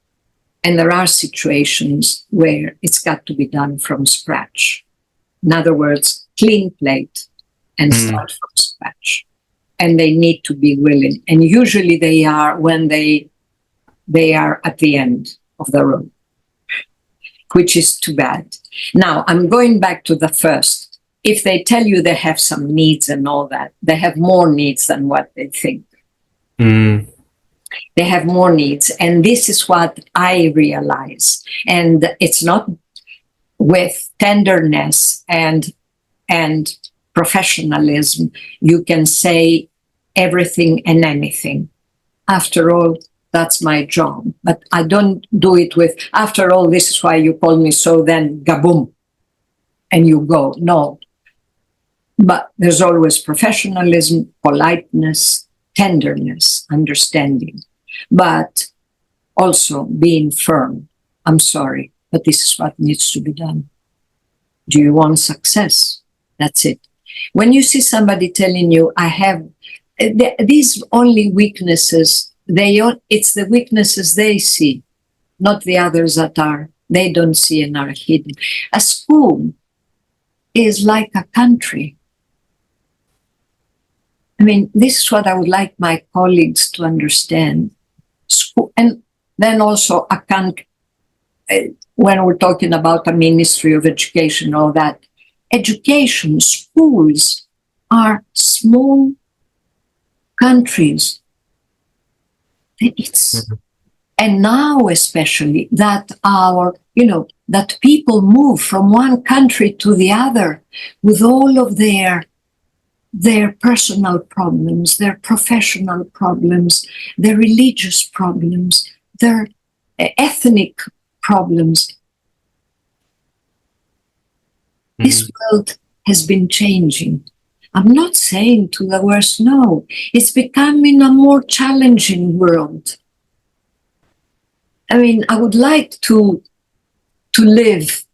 And there are situations where it's got to be done from scratch. In other words, clean plate and start from scratch. And they need to be willing. And usually they are when they are at the end of the road, which is too bad. Now, I'm going back to the first. If they tell you they have some needs and all that, they have more needs than what they think. They have more needs. And this is what I realize. And it's not with tenderness and professionalism, you can say everything and anything. After all, that's my job. But I don't do it with, after all, this is why you call me, so then gaboom, and you go. No. But there's always professionalism, politeness, tenderness, understanding, but also being firm. I'm sorry, but this is what needs to be done. Do you want success? That's it. When you see somebody telling you, I have these only weaknesses, it's the weaknesses they see, not the others that they don't see and are hidden. A school is like a country. I mean, this is what I would like my colleagues to understand. School, and then also a country, when we're talking about a Ministry of Education, all that, education, schools are small countries. And now especially that that people move from one country to the other with all of their personal problems, their professional problems, their religious problems, their ethnic problems. This world has been changing. I'm not saying to the worst, no. It's becoming a more challenging world. I mean, I would like to live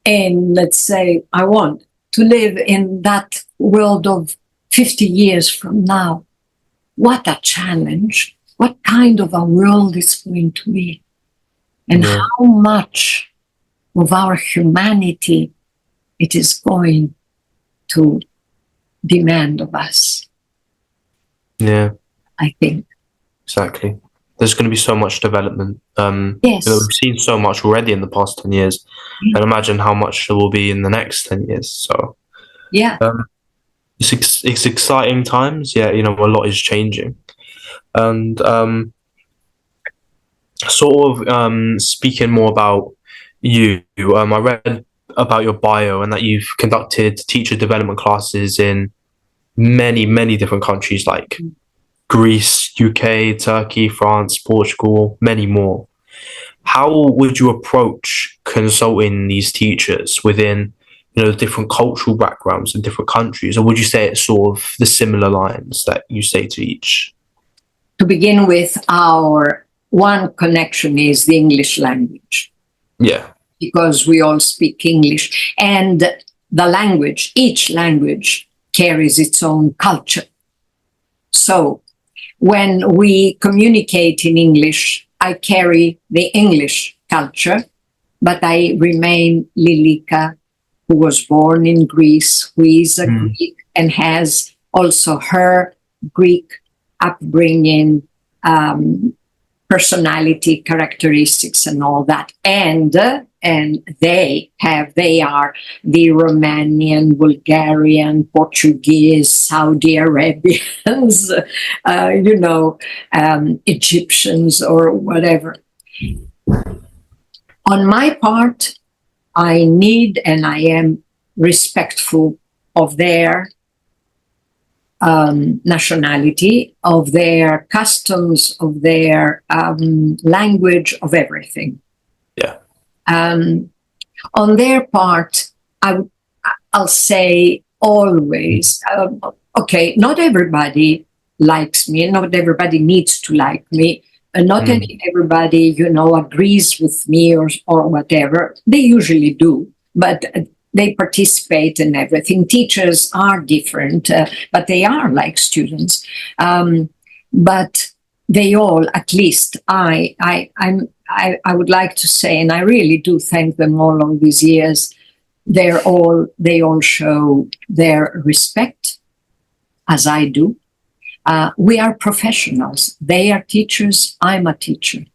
in, let's say, I want to live in that world of 50 years from now. what a challenge, what kind of a world is going to be, and Yeah. how much of our humanity it is going to demand of us, Yeah. I think. Exactly. There's going to be so much development. Yes. We've seen so much already in the past 10 years, Yeah. and imagine how much there will be in the next 10 years. So, Yeah. it's exciting times. Yeah, a lot is changing. And speaking more about you, I read about your bio and that you've conducted teacher development classes in many, many different countries like Greece, UK, Turkey, France, Portugal, many more. How would you approach consulting these teachers within, different cultural backgrounds in different countries, or would you say it's sort of the similar lines that you say to each? To begin with, our one connection is the English language, Yeah. because we all speak English, and the language, each language carries its own culture. So when we communicate in English, I carry the English culture, but I remain Lilika, who was born in Greece, who is a Greek and has also her Greek upbringing, personality, characteristics, and all that. And they are the Romanian, Bulgarian, Portuguese, Saudi Arabians, Egyptians, or whatever. On my part, I need and I am respectful of their nationality, of their customs, of their language, of everything. Yeah. On their part, I'll say always, okay, not everybody likes me, and not everybody needs to like me, and not everybody, agrees with me or whatever. They usually do, but they participate in everything. Teachers are different, but they are like students. But they all, at least I would like to say, and I really do thank them all these years, they all show their respect, as I do. We are professionals. They are teachers, I'm a teacher.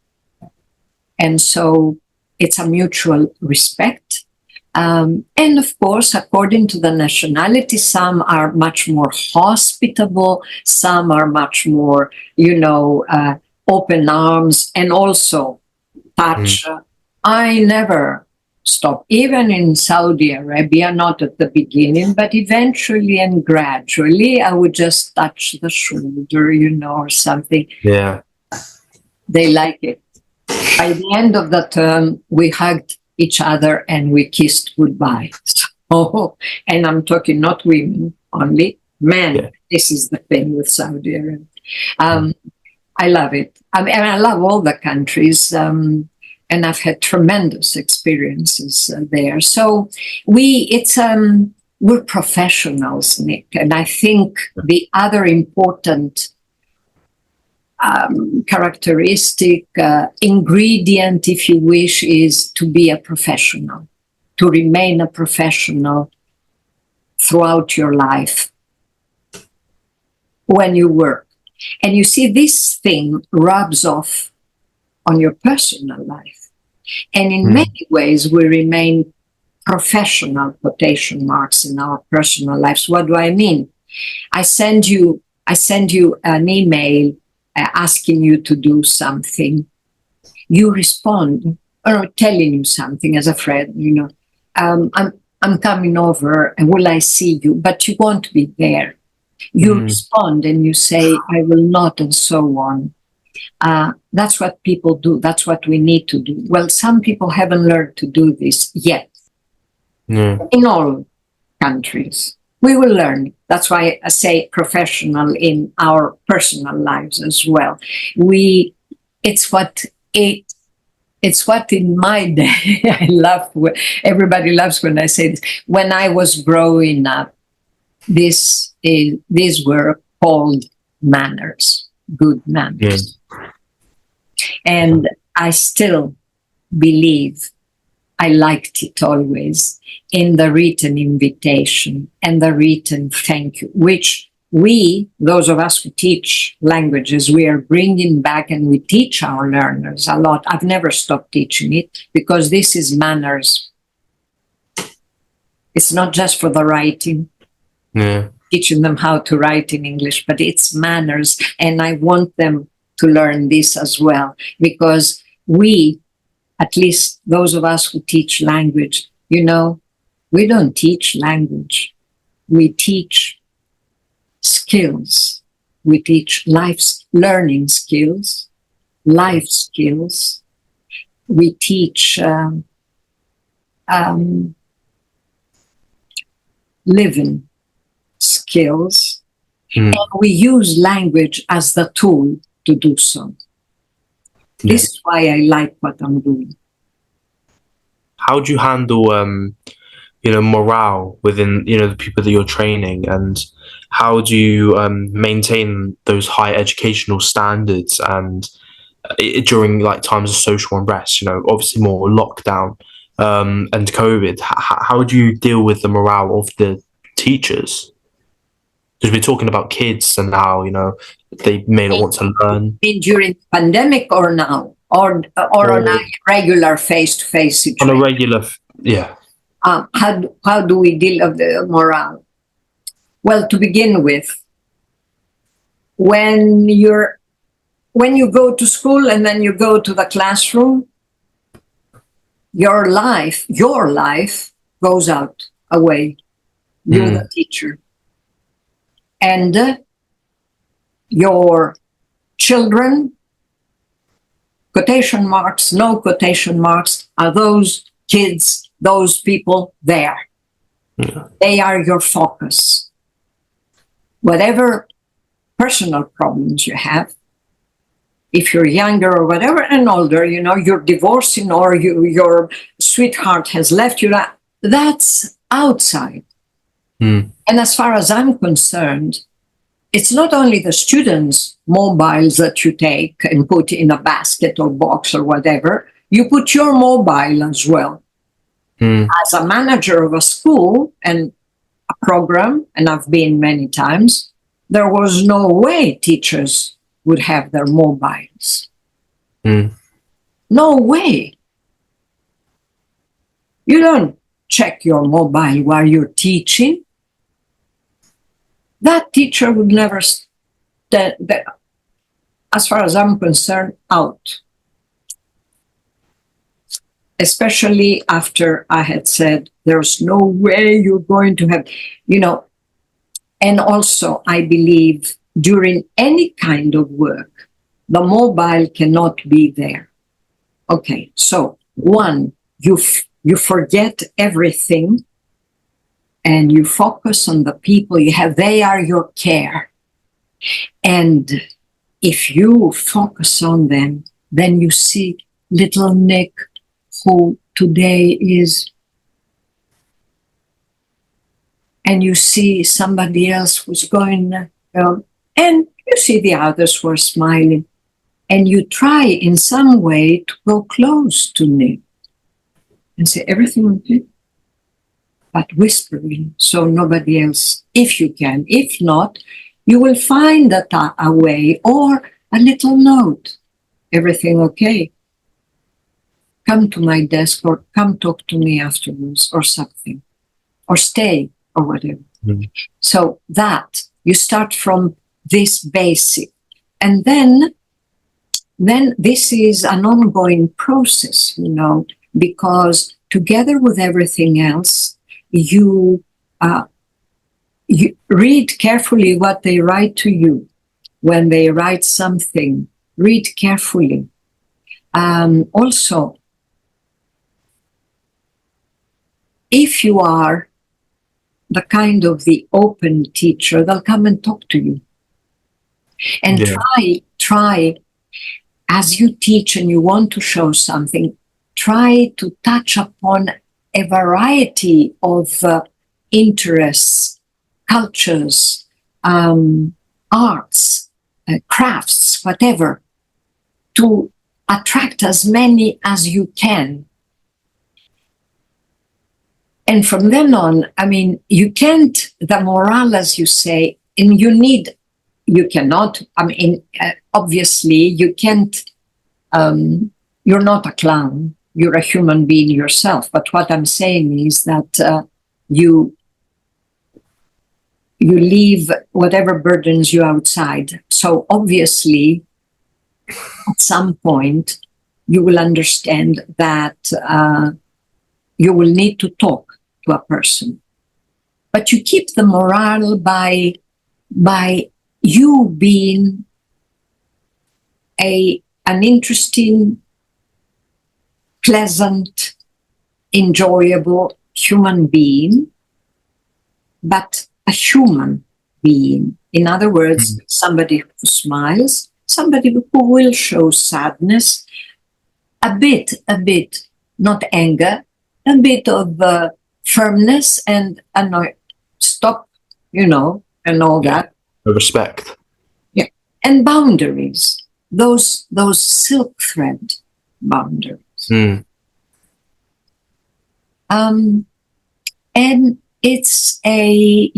And so it's a mutual respect. And of course, according to the nationality, some are much more hospitable, some are much more, open arms, and also touch. I never stop, even in Saudi Arabia, not at the beginning, but eventually and gradually, I would just touch the shoulder, or something. Yeah. They like it. By the end of the term, we hugged each other and we kissed goodbye. So, and I'm talking not women only, men. Yeah. This is the thing with Saudi Arabia. I love it. I love all the countries, and I've had tremendous experiences there. So we're professionals, Nick, and I think the other important characteristic, ingredient, if you wish, is to be a professional, to remain a professional throughout your life when you work. And you see, this thing rubs off on your personal life. And in many ways, we remain professional, quotation marks, in our personal lives. What do I mean? I send you an email asking you to do something. You respond, or telling you something as a friend, I'm coming over and will I see you? But you won't be there. You respond and you say, I will not, and so on. That's what people do. That's what we need to do. Well, some people haven't learned to do this yet. In all countries. We will learn. That's why I say professional in our personal lives as well. It's what in my day, I love, everybody loves when I say this. When I was growing up, these were called manners, good Yeah. manners. And I still believe, I liked it always, in the written invitation and the written thank you, which we, those of us who teach languages, we are bringing back, and we teach our learners a lot. I've never stopped teaching it, because this is manners. It's not just for the writing, Yeah. teaching them how to write in English, but it's manners. And I want them to learn this as well, because we, at least those of us who teach language, you know, we don't teach language. We teach skills. We teach learning skills, life skills. We teach living skills. Mm. And we use language as the tool to do so. Yeah. This is why I like what I'm doing. How do you handle morale within the people that you're training, and how do you maintain those high educational standards and during like times of social unrest, obviously more lockdown and COVID? How do you deal with the morale of the teachers? Because we're talking about kids and how they may not want to learn. During pandemic or now, or on a regular face-to-face On a situation? regular, yeah. How do we deal with the morale? Well, to begin with, when you go to school and then you go to the classroom, your life goes out away. You're the teacher. And your children, quotation marks, no quotation marks, are those kids, those people there. Yeah. They are your focus. Whatever personal problems you have, if you're younger or whatever, and older, you're divorcing, or your sweetheart has left you, that's outside. Mm. And as far as I'm concerned, it's not only the students' mobiles that you take and put in a basket or box or whatever, you put your mobile as well. Mm. As a manager of a school and a program, and I've been many times, there was no way teachers would have their mobiles. Mm. No way. You don't check your mobile while you're teaching. That teacher would never, as far as I'm concerned, out. Especially after I had said, there's no way you're going to have, and also I believe during any kind of work, the mobile cannot be there. Okay, so one, you forget everything and you focus on the people you have. They are your care. And if you focus on them, then you see little Nick, who today is, and you see somebody else who's going, and you see the others who are smiling, and you try in some way to go close to Nick and say, everything okay? But whispering, so nobody else, if you can. If not, you will find a way, or a little note, everything okay? Come to my desk, or come talk to me afterwards, or something, or stay, or whatever. Mm. So that you start from this basic, and then this is an ongoing process, because together with everything else, you read carefully what they write to you. When they write something, read carefully. Also, if you are the kind of the open teacher, they'll come and talk to you. And try, as you teach and you want to show something, try to touch upon a variety of interests, cultures, arts, crafts, whatever, to attract as many as you can. And from then on, I mean, you can't, the morale, as you say, and you cannot, I mean, obviously, you can't, you're not a clown, you're a human being yourself. But what I'm saying is that you leave whatever burdens you outside. So obviously, at some point, you will understand that you will need to talk to a person. But you keep the morale by you being an interesting, pleasant, enjoyable human being, but a human being. In other words, somebody who smiles, somebody who will show sadness, a bit, not anger, a bit of firmness and stop, and all that. Respect. Yeah. And boundaries, those silk thread boundaries. And it's a,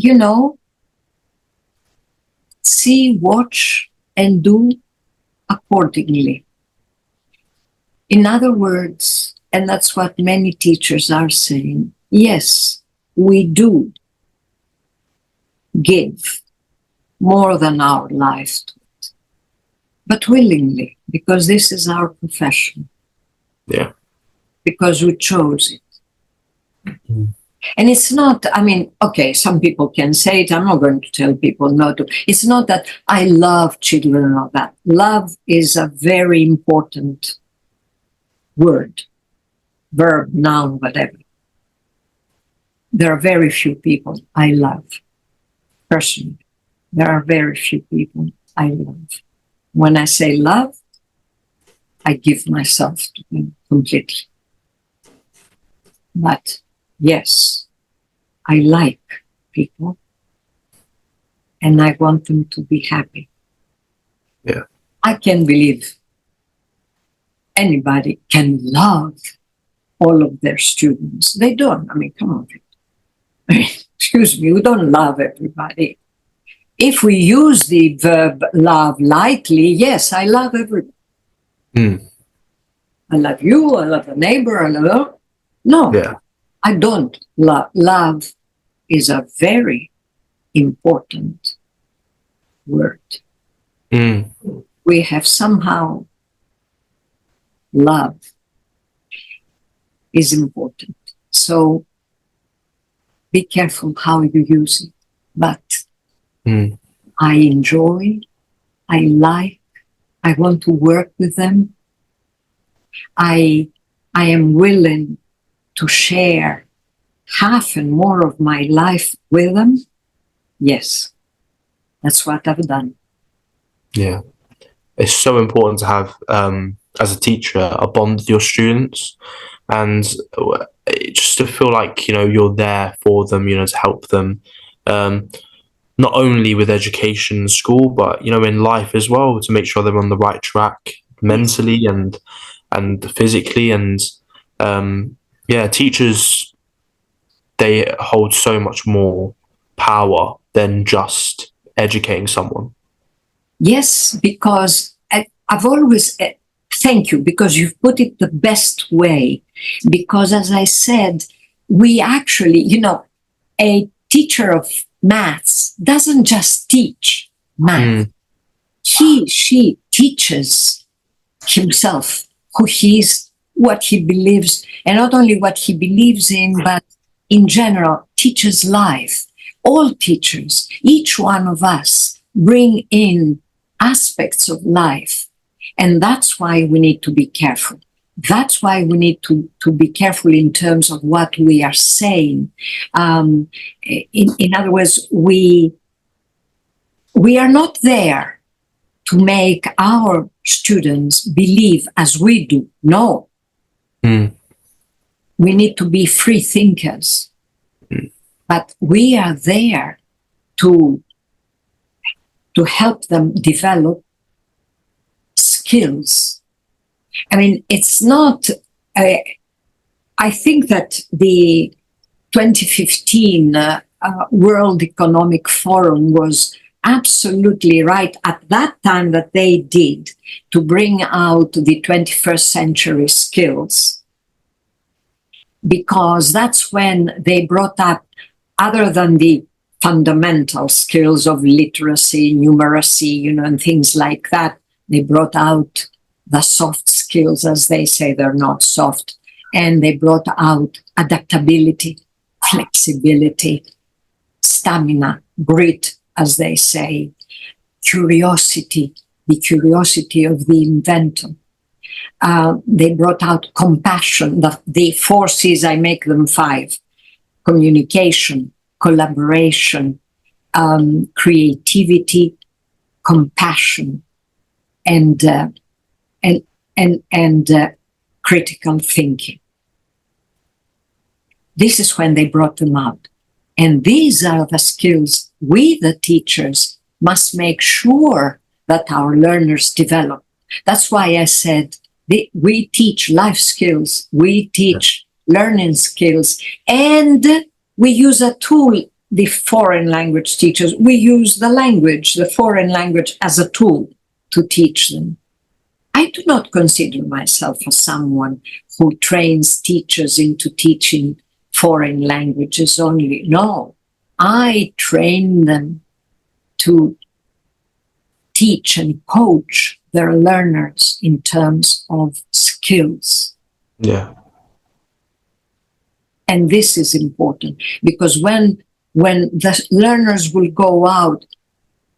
see, watch, and do accordingly. In other words, and that's what many teachers are saying, yes, we do give more than our life to it, but willingly, because this is our profession. Yeah. Because we chose it. And it's not, I mean, okay, some people can say it. I'm not going to tell people not to. It's not that I love children and all that. Love is a very important word, verb, noun, whatever. There are very few people I love. Personally, there are very few people I love. When I say love, I give myself to them completely. But yes, I like people and I want them to be happy. Yeah. I can't believe anybody can love all of their students. They don't. I mean, come on. Excuse me, we don't love everybody. If we use the verb love lightly, yes, I love everybody. I love you, I love the neighbor, I love... No, Yeah. I don't love. Love is a very important word. We have somehow, love is important. So be careful how you use it. But I enjoy, I like, I want to work with them. I am willing to share half and more of my life with them. Yes, that's what I've done. Yeah. It's so important to have, as a teacher, a bond with your students, and just to feel like, you're there for them, to help them, not only with education and school, but, in life as well, to make sure they're on the right track mentally and physically. And, teachers, they hold so much more power than just educating someone. Yes, because I've always, thank you, because you've put it the best way. Because as I said, we actually, a teacher of maths doesn't just teach math. She teaches himself who he is, what he believes, and not only what he believes in, but in general, teaches life. All teachers, each one of us, bring in aspects of life. And that's why we need to be careful. That's why we need to be careful in terms of what we are saying. In other words, we are not there to make our students believe as we do. No. We need to be free thinkers. But we are there to to help them develop skills. I mean, it's not, I think that the 2015 World Economic Forum was absolutely right at that time that they did to bring out the 21st century skills, because that's when they brought up, other than the fundamental skills of literacy, numeracy, and things like that, they brought out the soft skills, as they say. They're not soft. And they brought out adaptability, flexibility, stamina, grit, as they say, curiosity, the curiosity of the inventor. They brought out compassion, the 4 C's, I make them 5: communication, collaboration, creativity, compassion, and critical thinking. This is when they brought them out. And these are the skills we, the teachers, must make sure that our learners develop. That's why I said we teach life skills, we teach learning skills, and we use a tool, the foreign language teachers, we use the language, the foreign language, as a tool to teach them. I do not consider myself as someone who trains teachers into teaching foreign languages only. No, I train them to teach and coach their learners in terms of skills. Yeah. And this is important, because when the learners will go out,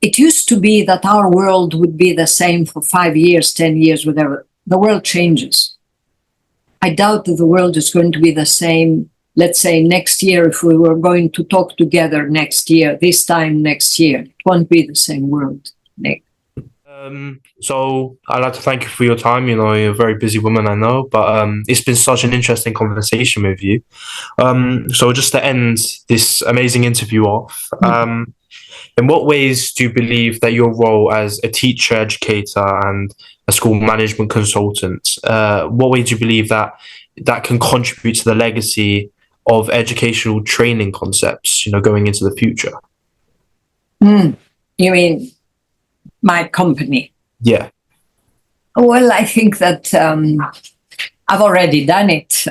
it used to be that our world would be the same for 5 years, 10 years, whatever. The world changes. I doubt that the world is going to be the same, let's say, next year. If we were going to talk together next year, this time next year, it won't be the same world, Nick. So I'd like to thank you for your time. You're a very busy woman, I know, but it's been such an interesting conversation with you. So just to end this amazing interview off, in what ways do you believe that your role as a teacher, educator, and a school management consultant, what way do you believe that can contribute to the legacy of educational training concepts, going into the future? You mean my company? Yeah. Well, I think that I've already done it.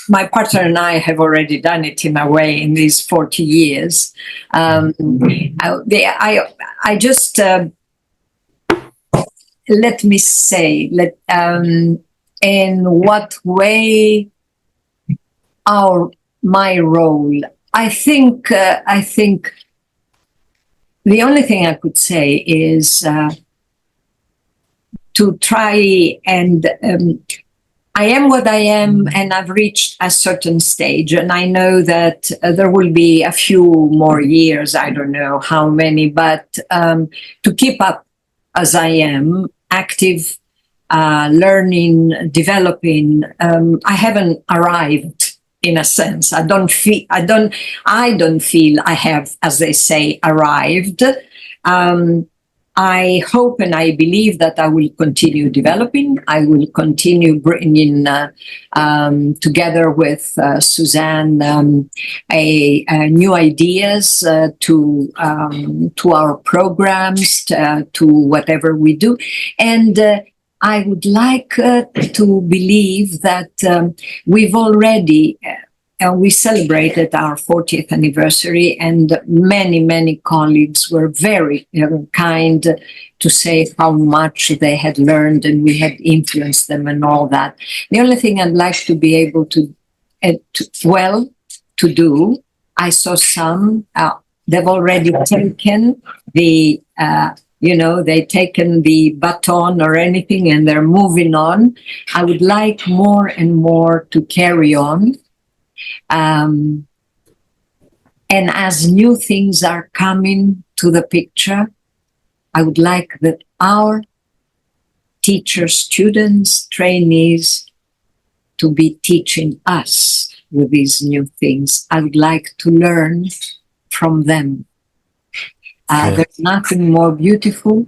My partner and I have already done it in a way in these 40 years. I just, let me say, in what way my role, I think the only thing I could say is to try and I am what I am, and I've reached a certain stage, and I know that there will be a few more years, I don't know how many, but to keep up as I am, active, learning, developing, I haven't arrived in a sense. I don't feel I have, as they say, arrived. I hope and I believe that I will continue developing. I will continue bringing, together with Suzanne, new ideas to our programs, to whatever we do. And I would like to believe that we've already we celebrated our 40th anniversary, and many colleagues were very kind to say how much they had learned and we had influenced them and all that. The only thing I'd like to be able to do, I saw some, they've already taken the, they've taken the baton or anything and they're moving on. I would like more and more to carry on. And as new things are coming to the picture, I would like that our teachers, students, trainees to be teaching us with these new things. I would like to learn from them. There's nothing more beautiful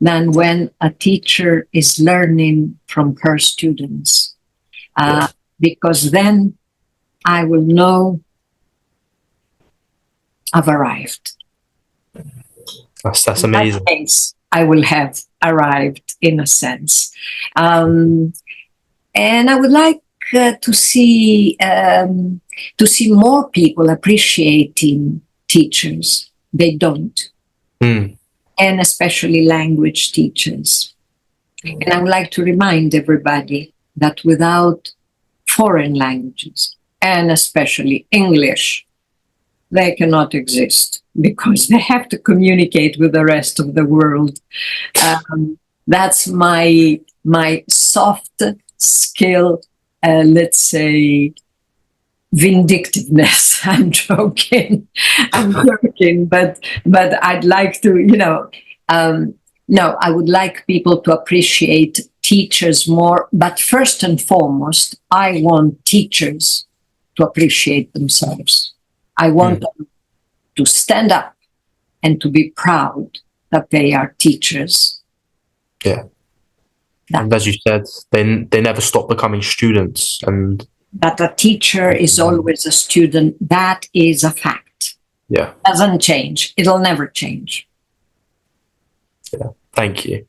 than when a teacher is learning from her students, because then I will know I've arrived. That's amazing. In that case, I will have arrived in a sense. And I would like to see more people appreciating teachers. They don't. And especially language teachers. And I would like to remind everybody that without foreign languages, and especially English, they cannot exist, because they have to communicate with the rest of the world. That's my soft skill, let's say, vindictiveness. I'm joking, but I'd like to, no, I would like people to appreciate teachers more. But first and foremost, I want teachers to appreciate themselves. I want them to stand up and to be proud that they are teachers. Yeah. And as you said, they never stop becoming students. And that a teacher is always a student, that is a fact. Yeah. Doesn't change. It'll never change. Yeah. Thank you.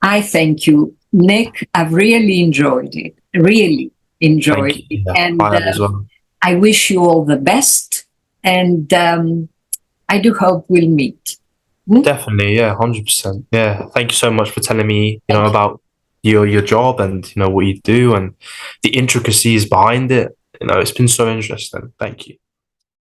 I thank you, Nick. I've really enjoyed it. Really enjoyed it. Yeah, and I have as well. I wish you all the best. And I do hope we'll meet. Definitely, yeah, 100%. Yeah, thank you so much for telling me, about your job and what you do and the intricacies behind it. It's been so interesting. Thank you.